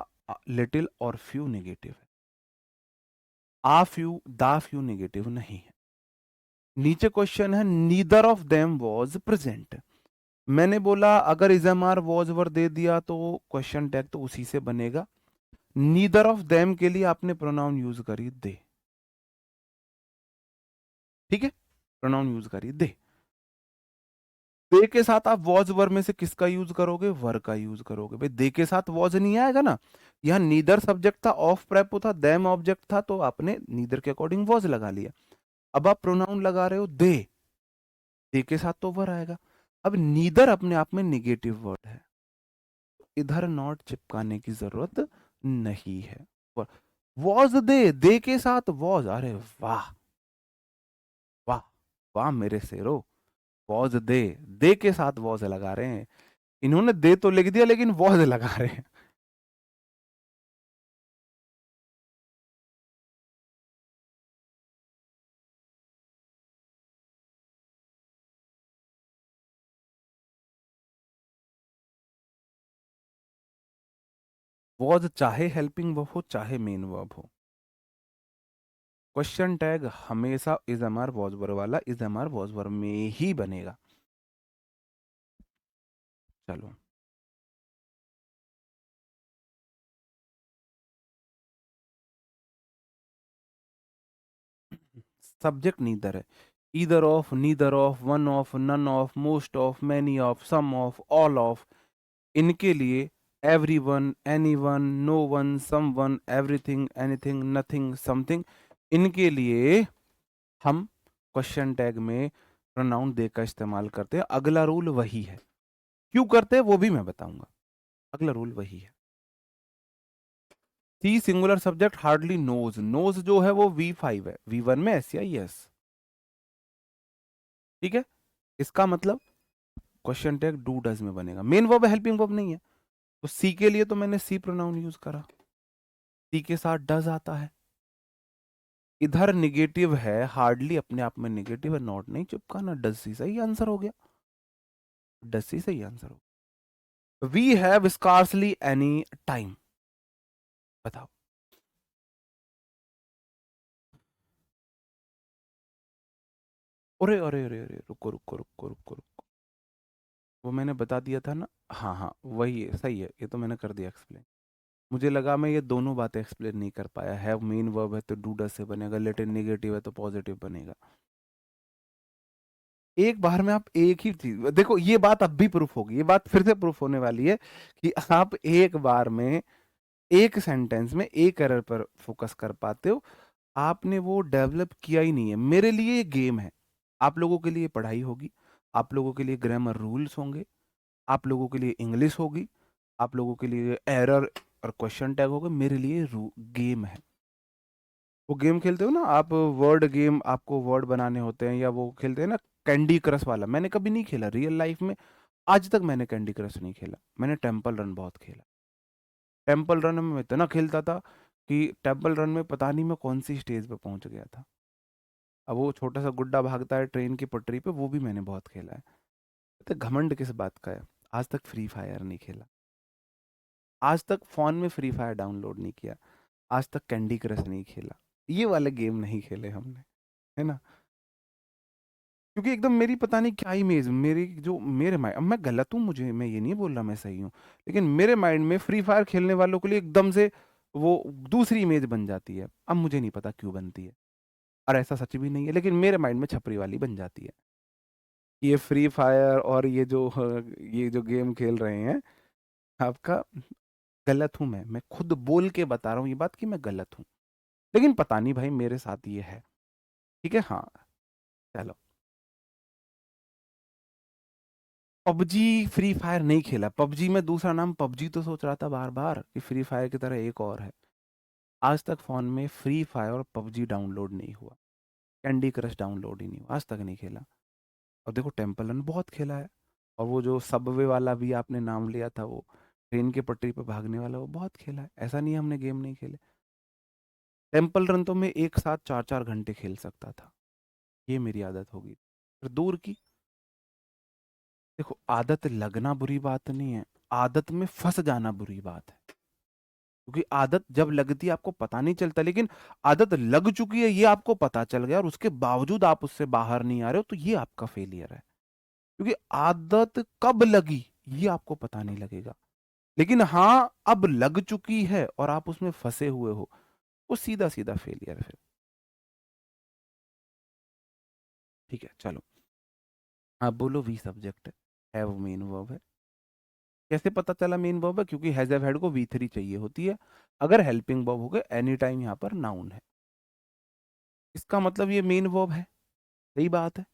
लिटिल और फ्यू निगेटिव है, आ फ्यू दा फ्यू निगेटिव नहीं है। नीचे क्वेश्चन है neither of them was present. मैंने बोला अगर इजमार वॉज वर दे दिया तो क्वेश्चन टैग तो उसी से बनेगा। नीदर ऑफ देम के लिए आपने प्रोनाउन यूज करी दे, ठीक है, प्रोनाउन यूज करी दे। दे के साथ आप वॉज वर में से किसका यूज करोगे? वर का यूज करोगे। भाई दे के साथ वॉज नहीं आएगा ना, यहाँ नीदर सब्जेक्ट था, ऑफ प्रेपो था, देम ऑब्जेक्ट था, तो आपने नीदर के अकॉर्डिंग वॉज लगा लिया। अब आप प्रोनाउन लगा रहे हो दे, दे के साथ तो वर आएगा। अब नीदर अपने आप में निगेटिव वर्ड है, इधर नॉट चिपकाने की जरूरत नहीं है। वॉज दे के साथ वॉज, अरे वाह वाह वाह मेरे शेरो। वॉज दे के साथ वॉज लगा रहे हैं, इन्होंने दे तो लिख दिया लेकिन वॉज लगा रहे हैं। वॉज चाहे हेल्पिंग वर्ब हो चाहे मेन वर्ब हो, क्वेश्चन टैग हमेशा is am are was verb वाला is am are was verb में ही बनेगा। चलो सब्जेक्ट नीदर है, neither of, one of, none of, most of, many of, some of, all of. इनके लिए every one, any one, no one, some one, everything, anything, nothing, something, इनके लिए हम क्वेश्चन टैग में प्रोनाउन दे का इस्तेमाल करते हैं। अगला रूल वही है, क्यों करते हैं वो भी मैं बताऊंगा। अगला रूल वही है। She singular subject hardly knows, knows जो है वो V5 है, V1 में एस या यस, ठीक है। इसका मतलब क्वेश्चन टैग डू डज में बनेगा, मेन वर्ब हेल्पिंग वर्ब नहीं है, तो सी के लिए तो मैंने सी प्रोनाउन यूज करा, सी के साथ डज आता है। इधर निगेटिव है, हार्डली अपने आप में निगेटिव है, नॉट नहीं चिपकाना, डज सी सही आंसर हो गया, डज सी सही आंसर हो गया। We have scarcely any time. बताओ। अरे अरे अरे अरे, रुको रुको रुको रुको रुको। वो मैंने बता दिया था ना। हाँ हाँ, वही है, सही है, ये तो मैंने कर दिया एक्सप्लेन। मुझे लगा मैं ये दोनों बातें एक्सप्लेन नहीं कर पाया। हैव मेन वर्ब है तो डू डस से बनेगा, लेटर नेगेटिव है तो पॉजिटिव बनेगा। एक बार में आप एक ही चीज देखो, ये बात अब भी प्रूफ होगी, ये बात फिर से प्रूफ होने वाली है कि आप एक बार में एक सेंटेंस में एक एरर पर फोकस कर पाते हो। आपने वो डेवलप किया ही नहीं है। मेरे लिए ये गेम है, आप लोगों के लिए पढ़ाई होगी, आप लोगों के लिए ग्रामर रूल्स होंगे, आप लोगों के लिए इंग्लिश होगी, आप लोगों के लिए एरर और क्वेश्चन टैग होगा। मेरे लिए गेम है। वो गेम खेलते हो ना आप, वर्ड गेम, आपको वर्ड बनाने होते हैं, या वो खेलते हैं ना कैंडी क्रश वाला। मैंने कभी नहीं खेला रियल लाइफ में, आज तक मैंने कैंडी क्रश नहीं खेला। मैंने टेम्पल रन बहुत खेला। टेम्पल रन में मैं इतना खेलता था कि टेम्पल रन में पता नहीं मैं कौन सी स्टेज पे पहुंच गया था। अब वो छोटा सा गुड्डा भागता है ट्रेन की पटरी पे, वो भी मैंने बहुत खेला है। तो घमंड किस बात का है। आज तक फ्री फायर नहीं खेला, आज तक फोन में फ्री फायर डाउनलोड नहीं किया, आज तक कैंडी क्रश नहीं खेला, ये वाले गेम नहीं खेले हमने, है ना। क्योंकि एकदम मेरी पता नहीं क्या इमेज, मेरी जो मेरे माइंड, अब मैं गलत हूँ, मुझे, मैं ये नहीं बोल रहा मैं सही हूँ, लेकिन मेरे माइंड में फ्री फायर खेलने वालों के लिए एकदम से वो दूसरी इमेज बन जाती है। अब मुझे नहीं पता क्यों बनती है, और ऐसा सच भी नहीं है, लेकिन मेरे माइंड में छपरी वाली बन जाती है। ये फ्री फायर और ये जो गेम खेल रहे हैं आपका, गलत हूँ मैं खुद बोल के बता रहा हूँ ये बात कि मैं गलत हूँ, लेकिन पता नहीं भाई मेरे साथ ये है। ठीक है, हाँ। चलो। पबजी फ्री फायर नहीं खेला, पबजी में दूसरा नाम पबजी तो सोच रहा था बार बार कि फ्री फायर की तरह एक और है। आज तक फोन में फ्री फायर और पबजी डाउनलोड नहीं हुआ, कैंडी क्रश डाउनलोड ही नहीं हुआ, आज तक नहीं खेला। और देखो टेम्पल रन बहुत खेला है, और वो जो सबवे वाला भी आपने नाम लिया था, वो ट्रेन की पटरी पर भागने वाला, वो बहुत खेला है। ऐसा नहीं है हमने गेम नहीं खेले। टेम्पल रन तो मैं एक साथ 4-4 घंटे खेल सकता था, ये मेरी आदत होगी। फिर दूर की, देखो आदत लगना बुरी बात नहीं है, आदत में फंस जाना बुरी बात है। क्योंकि आदत जब लगती है आपको पता नहीं चलता, लेकिन आदत लग चुकी है ये आपको पता चल गया और उसके बावजूद आप उससे बाहर नहीं आ रहे हो, तो ये आपका फेलियर है। क्योंकि आदत कब लगी ये आपको पता नहीं लगेगा, लेकिन हाँ अब लग चुकी है और आप उसमें फंसे हुए हो, वो सीधा सीधा फेलियर है फिर। ठीक है, चलो। आप बोलो वी सब्जेक्ट है, हैव मेन वर्ब है। कैसे पता चला मेन वर्ब है? क्योंकि हैज हैव हैड को V3 चाहिए होती है। अगर हेल्पिंग वर्ब हो गए एनी टाइम यहाँ पर नाउन है, इसका मतलब ये मेन वर्ब है। सही बात है।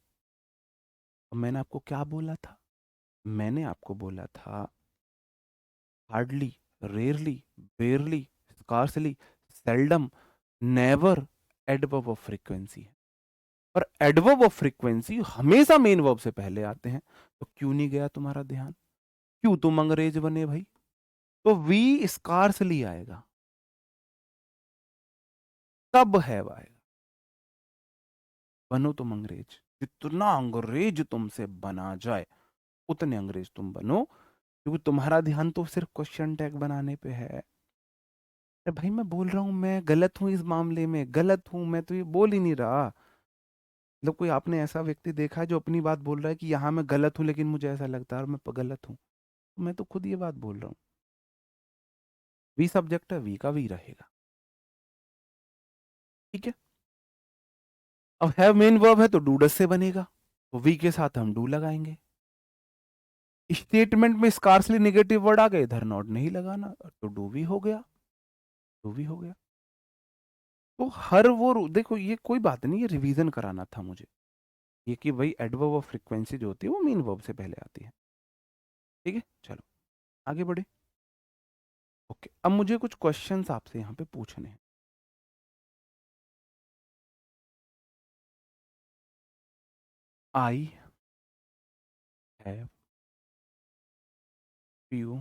अब मैंने आपको क्या बोला था? मैंने आपको बोला था hardly, rarely, बेयरली, scarcely, seldom, never adverb of frequency है। और एडवर्ब ऑफ फ्रीक्वेंसी हमेशा मेन वर्ब से पहले आते हैं। तो क्यों नहीं गया तुम्हारा ध्यान? क्यों तुम अंग्रेज बने भाई? तो वी स्कार्सली आएगा, तब है आएगा। बनो तुम अंग्रेज, जितना अंग्रेज तुमसे बना जाए उतने अंग्रेज तुम बनो, क्योंकि तुम्हारा ध्यान तो सिर्फ क्वेश्चन टैग बनाने पे है। अरे भाई मैं बोल रहा हूं मैं गलत हूं, इस मामले में गलत हूं, मैं तो ये बोल ही नहीं रहा। मतलब कोई आपने ऐसा व्यक्ति देखा है जो अपनी बात बोल रहा है कि यहाँ मैं गलत हूं लेकिन मुझे ऐसा लगता है और मैं गलत हूँ? तो मैं तो खुद ये बात बोल रहा हूँ। वी सब्जेक्ट है, वी का वी रहेगा। ठीक है। अब हैव मेन वर्ब है तो डू डस से बनेगा, तो वी के साथ हम डू लगाएंगे। स्टेटमेंट में स्कार्सली नेगेटिव वर्ड आ गए, इधर नॉट नहीं लगाना, तो डू वी हो गया, डू वी हो गया। तो हर वो देखो ये कोई बात नहीं, ये रिवीजन कराना था मुझे, ये कि भाई एडवर्ब ऑफ फ्रीक्वेंसी जो होती है वो मेन वर्ब से पहले आती है। ठीक है, चलो आगे बढ़े। ओके, अब मुझे कुछ क्वेश्चंस आपसे यहाँ पे पूछने हैं। I have few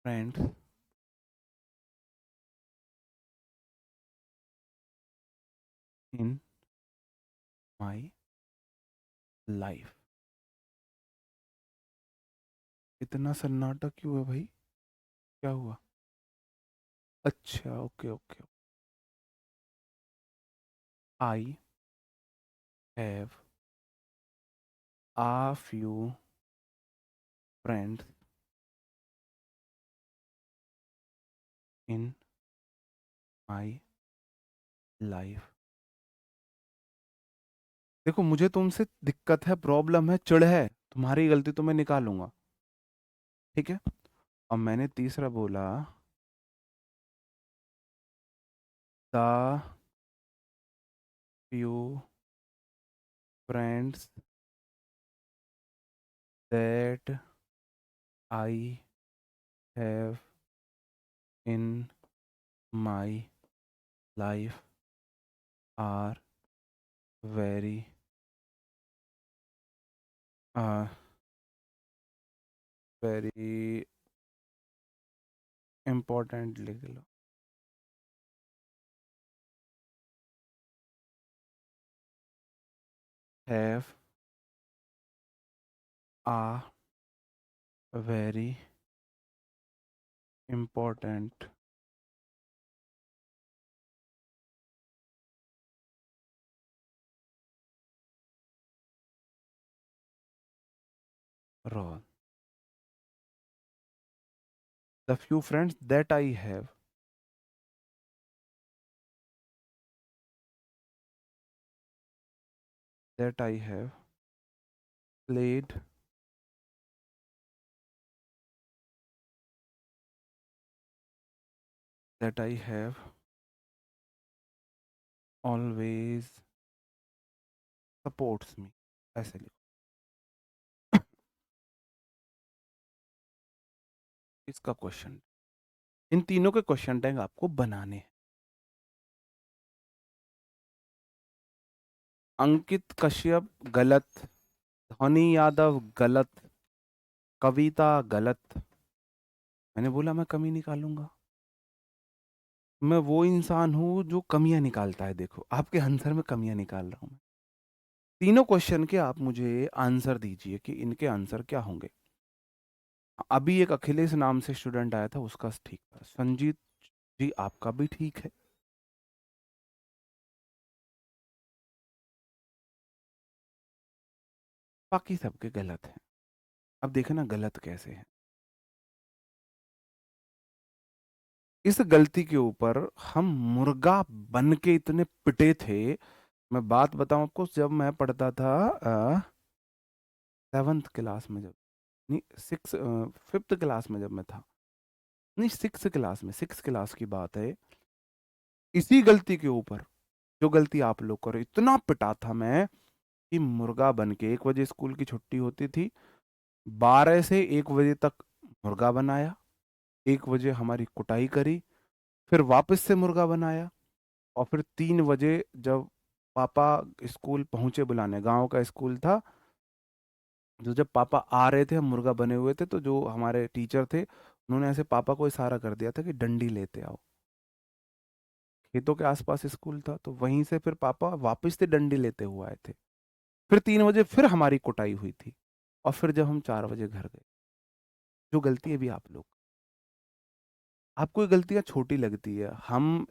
friends in my life. इतना सन्नाटा क्यों है भाई? क्या हुआ? अच्छा, okay okay. I have a few friends in my life। देखो, मुझे तुमसे दिक्कत है, प्रॉब्लम है, चिढ़ है, तुम्हारी गलती तो मैं निकालूंगा, ठीक है। अब मैंने तीसरा बोला, the few friends that I have in my life are very uh, very important, लिख लो। Have a very important role। The few friends that I have played that I have always supports me, ऐसे लिखो। इसका question, इन तीनों के question tag आपको बनाने हैं। अंकित कश्यप गलत, ध्वनि यादव गलत, कविता गलत। मैंने बोला मैं कमी निकालूंगा। मैं वो इंसान हूं जो कमियां निकालता है। देखो, आपके आंसर में कमियां निकाल रहा हूं मैं। तीनों क्वेश्चन के आप मुझे आंसर दीजिए कि इनके आंसर क्या होंगे। अभी एक अखिलेश नाम से स्टूडेंट आया था, उसका ठीक था। संजीत जी, आपका भी ठीक है। बाकी सबके गलत हैं। अब देखे ना गलत कैसे है। इस गलती के ऊपर हम मुर्गा बन के इतने पिटे थे। मैं बात बताऊं आपको, जब मैं पढ़ता था 7th क्लास में, जब नहीं 5th क्लास में जब मैं था, नहीं 6th क्लास की बात है। इसी गलती के ऊपर, जो गलती आप लोग करो, इतना पिटा था मैं कि मुर्गा बन के, 1 बजे स्कूल की छुट्टी होती थी, 12 से 1 बजे तक मुर्गा बनाया, 1 बजे हमारी कुटाई करी, फिर वापस से मुर्गा बनाया, और फिर 3 बजे जब पापा स्कूल पहुंचे बुलाने, गांव का स्कूल था, जो जब पापा आ रहे थे, हम मुर्गा बने हुए थे, तो जो हमारे टीचर थे, उन्होंने ऐसे पापा को इशारा कर दिया था कि डंडी लेते आओ। खेतों के आसपास स्कूल था, तो वहीं से फिर पापा वापस से डंडी लेते हुए आए थे। फिर 3 बजे फिर हमारी कुटाई हुई थी, और फिर जब हम 4 बजे घर गए। जो गलती है भी आप लोग, आपको ये गलतियां छोटी लगती है, हम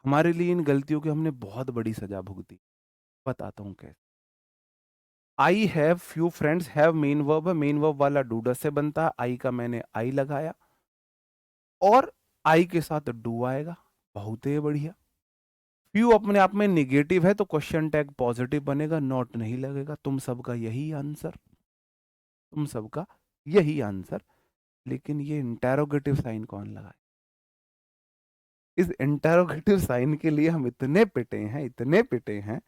हमारे लिए इन गलतियों की हमने बहुत बड़ी सजा भुगती। बताता हूँ कैसे। I have few friends, have main verb है, मेन वर्ब वाला डूडस से बनता है, आई का मैंने आई लगाया, और आई के साथ डू आएगा। बहुत ही बढ़िया। फ्यू अपने आप में निगेटिव है, तो क्वेश्चन टैग पॉजिटिव बनेगा, नॉट नहीं लगेगा। तुम सबका यही आंसर, तुम सबका यही आंसर। लेकिन ये इंटेरोगेटिव साइन कौन लगाए? इस इंटेरोगेटिव साइन के लिए हम इतने पिटे हैं, इतने पिटे हैं,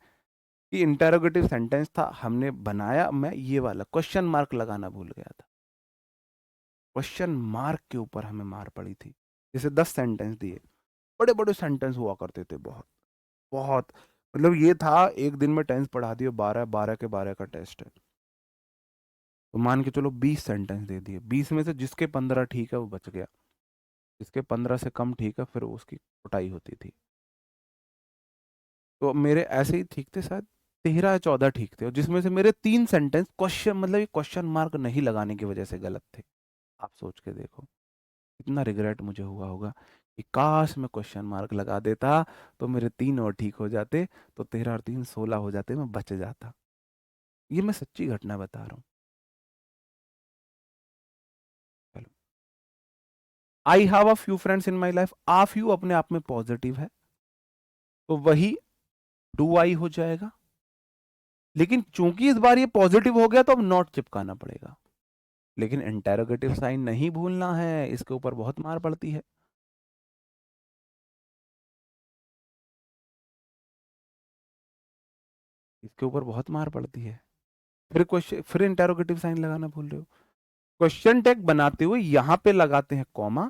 कि इंटेरोगेटिव सेंटेंस था, हमने बनाया, मैं ये वाला क्वेश्चन मार्क लगाना भूल गया था। क्वेश्चन मार्क के ऊपर हमें मार पड़ी थी। जैसे 10 सेंटेंस दिए, बड़े बड़े सेंटेंस हुआ करते थे, बहुत बहुत। मतलब ये था, एक दिन में टेंस पढ़ा दिए, 12 12 के 12 का टेस्ट है, तो मान के चलो 20 सेंटेंस दे दिए, 20 में से जिसके 15 ठीक है वो बच गया, जिसके 15 से कम ठीक है फिर उसकी कुटाई होती थी। तो मेरे ऐसे ही ठीक थे शायद। 13 या 14 ठीक थे, और जिसमें से मेरे 3 सेंटेंस क्वेश्चन, मतलब ये क्वेश्चन मार्क नहीं लगाने की वजह से गलत थे। आप सोच के देखो, इतना रिग्रेट मुझे हुआ होगा कि काश मैं क्वेश्चन मार्क लगा देता तो मेरे 3 और ठीक हो जाते, तो 13 और 3 16 हो जाते, मैं बच जाता। ये मैं सच्ची घटना बता रहा हूँ। चलो, I have a few friends in my life, uh few अपने आप में पॉजिटिव है, तो वही डू आई हो जाएगा। लेकिन चूंकि इस बार ये पॉजिटिव हो गया तो अब नॉट चिपकाना पड़ेगा। लेकिन इंटेरोगेटिव साइन नहीं भूलना है, इसके ऊपर बहुत मार पड़ती है। इसके ऊपर बहुत मार पड़ती है। फिर क्वेश्चन, फिर इंटेरोगेटिव साइन लगाना भूल रहे हो। क्वेश्चन टैग बनाते हुए यहां पे लगाते हैं कॉमा,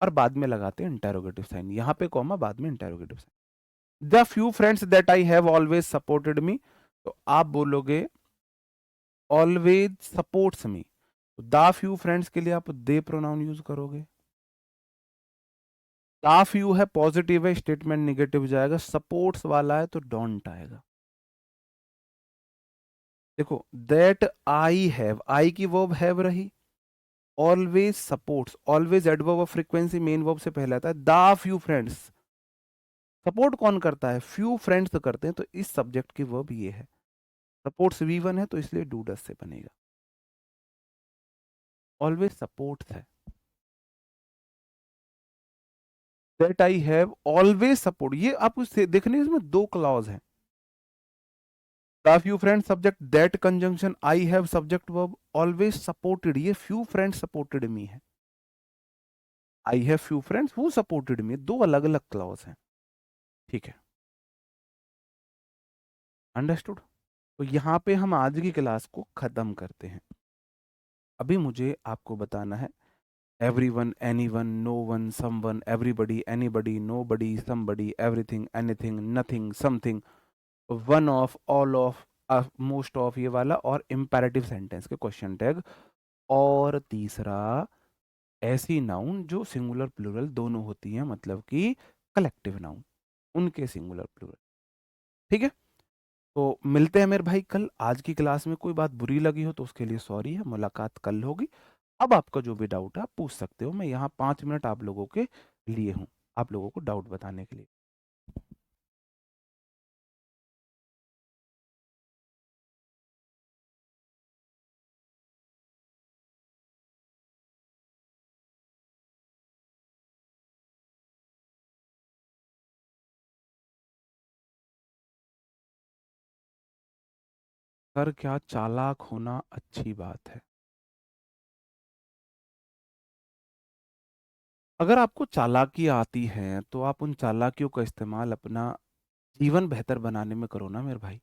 और बाद में लगाते हैं इंटेरोगेटिव साइन। यहां पे कॉमा, बाद में interrogative sign. The few friends that I have always supported me, तो आप बोलोगे always supports me, the few friends के लिए आप दे प्रोनाउन यूज करोगे। द फ्यू है, पॉजिटिव है, स्टेटमेंट निगेटिव जाएगा, सपोर्ट्स वाला है तो डोंट आएगा। देखो, दैट आई हैव, आई की वर्ब हैव रही, always supports, always adverb of frequency main verb से पहले आता है। द फ्यू फ्रेंड्स, सपोर्ट कौन करता है? फ्यू फ्रेंड्स तो करते हैं, तो इस सब्जेक्ट की वर्ब ये है। सपोर्ट्स V1 है, तो इसलिए डू डस से बनेगा। ऑलवेज सपोर्ट्स है। That I have always support, ये आपको देखने, इसमें दो क्लॉज हैं। The few friends subject, that conjunction, I have subject verb, always supported, ये फ्यू फ्रेंड्स सपोर्टेड मी है। I have few friends who supported me, दो अलग अलग क्लॉज हैं। ठीक है, अंडरस्टूड। तो यहां पे हम आज की क्लास को खत्म करते हैं। अभी मुझे आपको बताना है everyone, anyone, no one, someone, everybody, anybody, nobody, somebody, everything, anything, nothing, something, one of, all of, most of, ये वाला, और imperative sentence के क्वेश्चन टैग। और तीसरा, ऐसी नाउन जो सिंगुलर प्लूरल दोनों होती हैं, मतलब कि कलेक्टिव नाउन, उनके सिंगुलर प्लूरल। ठीक है, तो मिलते हैं मेरे भाई कल। आज की क्लास में कोई बात बुरी लगी हो तो उसके लिए सॉरी है, मुलाकात कल होगी। अब आपका जो भी डाउट है आप पूछ सकते हो, मैं यहाँ 5 मिनट आप लोगों के लिए हूँ, आप लोगों को डाउट बताने के लिए। सर, क्या चालाक होना अच्छी बात है? अगर आपको चालाकी आती है तो आप उन चालाकियों का इस्तेमाल अपना जीवन बेहतर बनाने में करो ना मेरे भाई।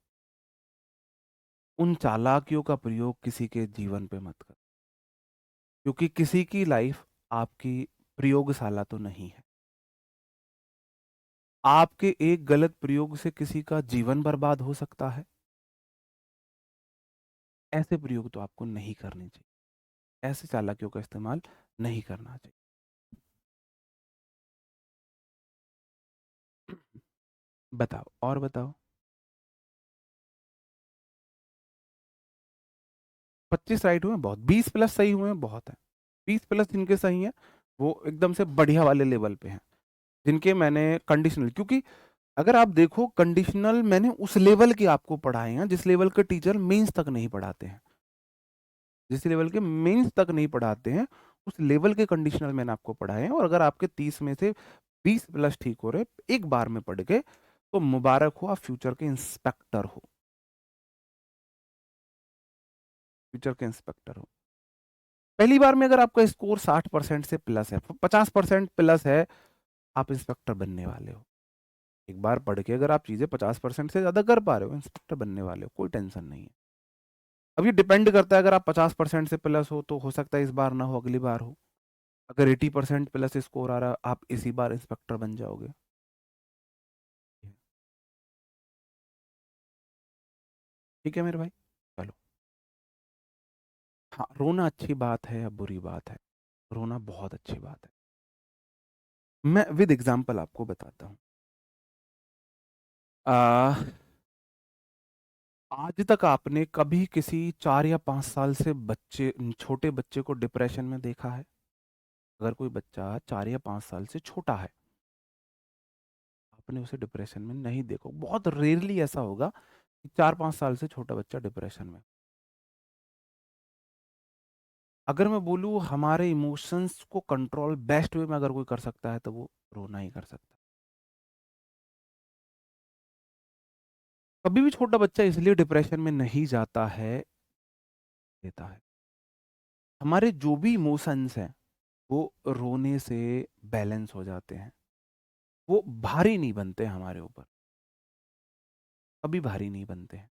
उन चालाकियों का प्रयोग किसी के जीवन पे मत करो, क्योंकि किसी की लाइफ आपकी प्रयोगशाला तो नहीं है। आपके एक गलत प्रयोग से किसी का जीवन बर्बाद हो सकता है। ऐसे प्रयोग तो आपको नहीं करने चाहिए, ऐसे चालाकियों का इस्तेमाल नहीं करना चाहिए। बताओ, और बताओ। 25 राइट हुए हैं बहुत, 20 प्लस सही हुए हैं बहुत है। 20 प्लस जिनके सही हैं वो एकदम से बढ़िया वाले लेवल पे हैं। जिनके मैंने कंडीशनल, क्योंकि अगर आप देखो कंडीशनल मैंने उस लेवल के आपको पढ़ाए हैं जिस लेवल के टीचर मेंस तक नहीं पढ़ाते हैं। जिस लेवल के मेंस तक नहीं पढ़ाते हैं, उस लेवल के कंडीशनल मैंने आपको पढ़ाए हैं। और अगर आपके 30 में से 20 प्लस ठीक हो रहे एक बार में पढ़ के, तो मुबारक हो, आप फ्यूचर के इंस्पेक्टर हो। फ्यूचर के इंस्पेक्टर हो। पहली बार में अगर आपका स्कोर 60% से प्लस है, 50% प्लस है, आप इंस्पेक्टर बनने वाले हो। एक बार पढ़ के अगर आप चीजें 50% से ज्यादा कर पा रहे हो, इंस्पेक्टर बनने वाले हो, कोई टेंशन नहीं है। अब ये डिपेंड करता है, अगर आप 50% से प्लस हो तो हो सकता है इस बार ना हो, अगली बार हो। अगर 80% प्लस स्कोर आ रहा, आप इसी बार इंस्पेक्टर बन जाओगे। ठीक है मेरे भाई, चलो। हाँ, रोना अच्छी बात है या बुरी बात है? रोना बहुत अच्छी बात है। मैं विद एग्जांपल आपको बताता हूँ। आज तक आपने कभी किसी 4 या 5 साल से छोटे बच्चे को डिप्रेशन में देखा है? अगर कोई बच्चा 4 या 5 साल से छोटा है, आपने उसे डिप्रेशन में नहीं देखा। बहुत रेयरली ऐसा होगा कि 4-5 साल से छोटा बच्चा डिप्रेशन में। अगर मैं बोलूँ हमारे इमोशंस को कंट्रोल बेस्ट वे में अगर कोई कर सकता है तो वो रोना ही कर सकता है। कभी भी छोटा बच्चा इसलिए डिप्रेशन में नहीं जाता है, देता है। हमारे जो भी इमोशंस हैं, वो रोने से बैलेंस हो जाते हैं। वो भारी नहीं बनते हमारे ऊपर, कभी भारी नहीं बनते हैं।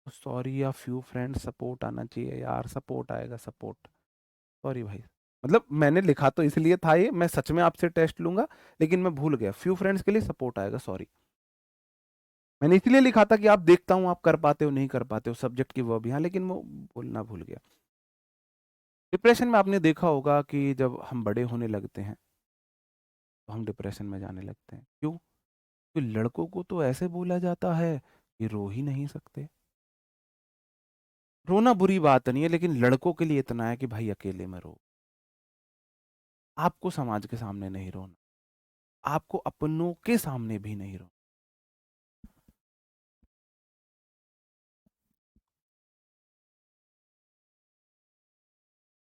सॉरी या फ्यू फ्रेंड्स सपोर्ट आना चाहिए यार, सपोर्ट आएगा सपोर्ट। सॉरी भाई, मतलब मैंने लिखा तो इसलिए था ये, मैं सच में आपसे टेस्ट लूंगा, लेकिन मैं भूल गया। फ्यू फ्रेंड्स के लिए सपोर्ट आएगा, सॉरी। मैंने इसलिए लिखा था कि आप देखता हूँ आप कर पाते हो नहीं कर पाते हो सब्जेक्ट की वर्ब यहाँ, लेकिन वो बोलना भूल गया। डिप्रेशन में आपने देखा होगा कि जब हम बड़े होने लगते हैं तो हम डिप्रेशन में जाने लगते हैं। क्यों? क्योंकि लड़कों को तो ऐसे बोला जाता है कि रो ही नहीं सकते। रोना बुरी बात नहीं है, लेकिन लड़कों के लिए इतना है कि भाई अकेले में रो। आपको समाज के सामने नहीं रोना, आपको अपनों के सामने भी नहीं रोना।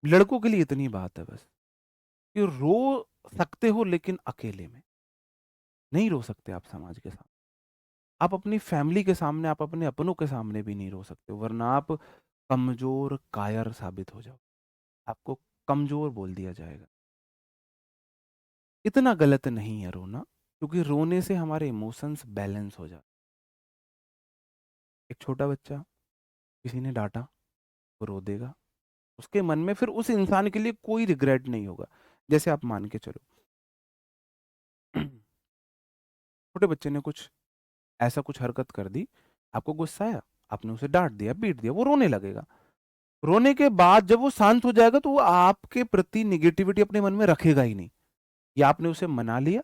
लड़कों के लिए इतनी बात है बस कि रो सकते हो लेकिन अकेले में नहीं रो सकते आप समाज के सामने। आप अपनी फैमिली के सामने, आप अपने अपनों के सामने भी नहीं रो सकते, वरना आप कमजोर कायर साबित हो जाओ। आपको कमजोर बोल दिया जाएगा। इतना गलत नहीं है रोना, क्योंकि रोने से हमारे इमोशंस बैलेंस हो जाते। एक छोटा बच्चा, किसी ने डांटा, वो रो देगा, उसके मन में फिर उस इंसान के लिए कोई रिग्रेट नहीं होगा। जैसे आप मान के चलो छोटे बच्चे ने कुछ ऐसा कुछ हरकत कर दी, आपको गुस्सा आया, आपने उसे डांट दिया पीट दिया, वो रोने लगेगा। रोने के बाद जब वो शांत हो जाएगा तो वो आपके प्रति निगेटिविटी अपने मन में रखेगा ही नहीं। या आपने उसे मना लिया,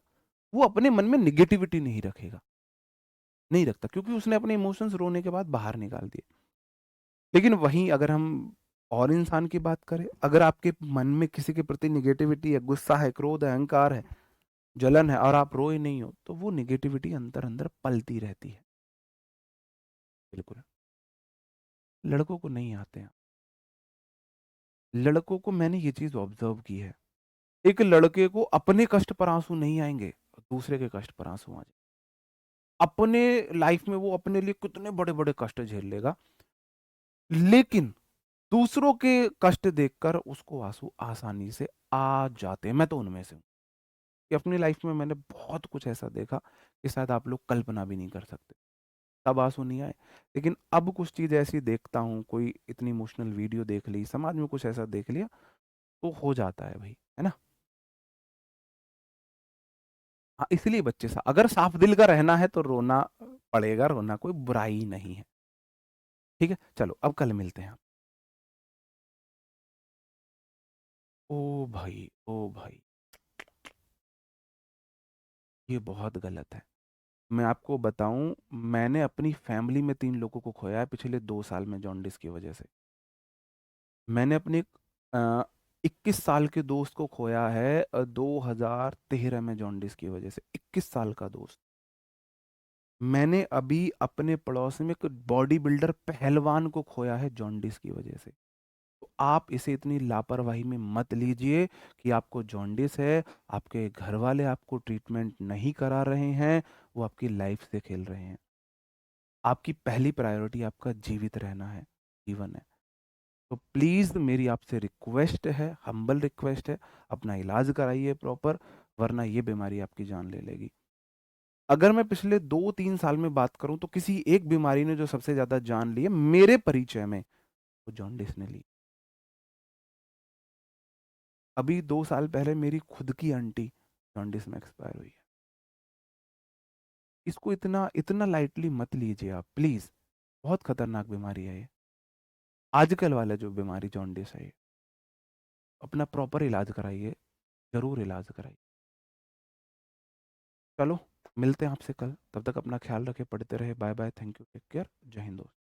वो अपने मन में निगेटिविटी नहीं रखेगा, नहीं रखता, क्योंकि उसने अपने इमोशंस रोने के बाद बाहर निकाल दिए। लेकिन वहीं अगर हम और इंसान की बात करें, अगर आपके मन में किसी के प्रति निगेटिविटी है, गुस्सा है, क्रोध है, अहंकार है, जलन है, और आप रोए नहीं हो, तो वो निगेटिविटी अंदर अंदर पलती रहती है। बिल्कुल। लड़कों को नहीं आते हैं। लड़कों को मैंने ये चीज ऑब्जर्व की है, एक लड़के को अपने कष्ट पर आंसू नहीं आएंगे, दूसरे के कष्ट पर आंसू आ जाए। अपने लाइफ में वो अपने लिए कितने बड़े बड़े कष्ट झेल लेगा, लेकिन दूसरों के कष्ट देखकर उसको आंसू आसानी से आ जाते हैं। मैं तो उनमें से हूँ कि अपनी लाइफ में मैंने बहुत कुछ ऐसा देखा कि शायद आप लोग कल्पना भी नहीं कर सकते। तब आंसू नहीं आए, लेकिन अब कुछ चीज ऐसी देखता हूँ, कोई इतनी इमोशनल वीडियो देख ली, समाज में कुछ ऐसा देख लिया, तो हो जाता है भाई, है ना। हाँ, इसलिए बच्चे सा अगर साफ दिल का रहना है तो रोना पड़ेगा, रोना कोई बुराई नहीं है। ठीक है, चलो अब कल मिलते हैं। ओ भाई, ओ भाई, ये बहुत गलत है। मैं आपको बताऊं, मैंने अपनी फैमिली में 3 लोगों को खोया है पिछले 2 साल में जॉन्डिस की वजह से। मैंने अपने 21 साल के दोस्त को खोया है 2013 में जॉन्डिस की वजह से, 21 साल का दोस्त। मैंने अभी अपने पड़ोस में एक बॉडी बिल्डर पहलवान को खोया है जॉन्डिस की वजह से। तो आप इसे इतनी लापरवाही में मत लीजिए कि आपको जॉन्डिस है, आपके घर वाले आपको ट्रीटमेंट नहीं करा रहे हैं, वो आपकी लाइफ से खेल रहे हैं। आपकी पहली प्रायोरिटी आपका जीवित रहना है, जीवन है। तो प्लीज़ मेरी आपसे रिक्वेस्ट है, हम्बल रिक्वेस्ट है, अपना इलाज कराइए प्रॉपर, वरना ये बीमारी आपकी जान ले लेगी। अगर मैं पिछले 2-3 साल में बात करूं तो किसी एक बीमारी ने जो सबसे ज्यादा जान ली है मेरे परिचय में, वो जॉन्डिस ने ली। अभी 2 साल पहले मेरी खुद की आंटी जॉन्डिस में एक्सपायर हुई है। इसको इतना इतना लाइटली मत लीजिए आप प्लीज, बहुत खतरनाक बीमारी है ये। आजकल वाला जो बीमारी जॉन्डिस है ये, अपना प्रॉपर इलाज कराइए, जरूर इलाज कराइए। चलो, मिलते हैं आपसे कल, तब तक अपना ख्याल रखें, पढ़ते रहे, bye bye, thank you, take care, जय हिंद दोस्त।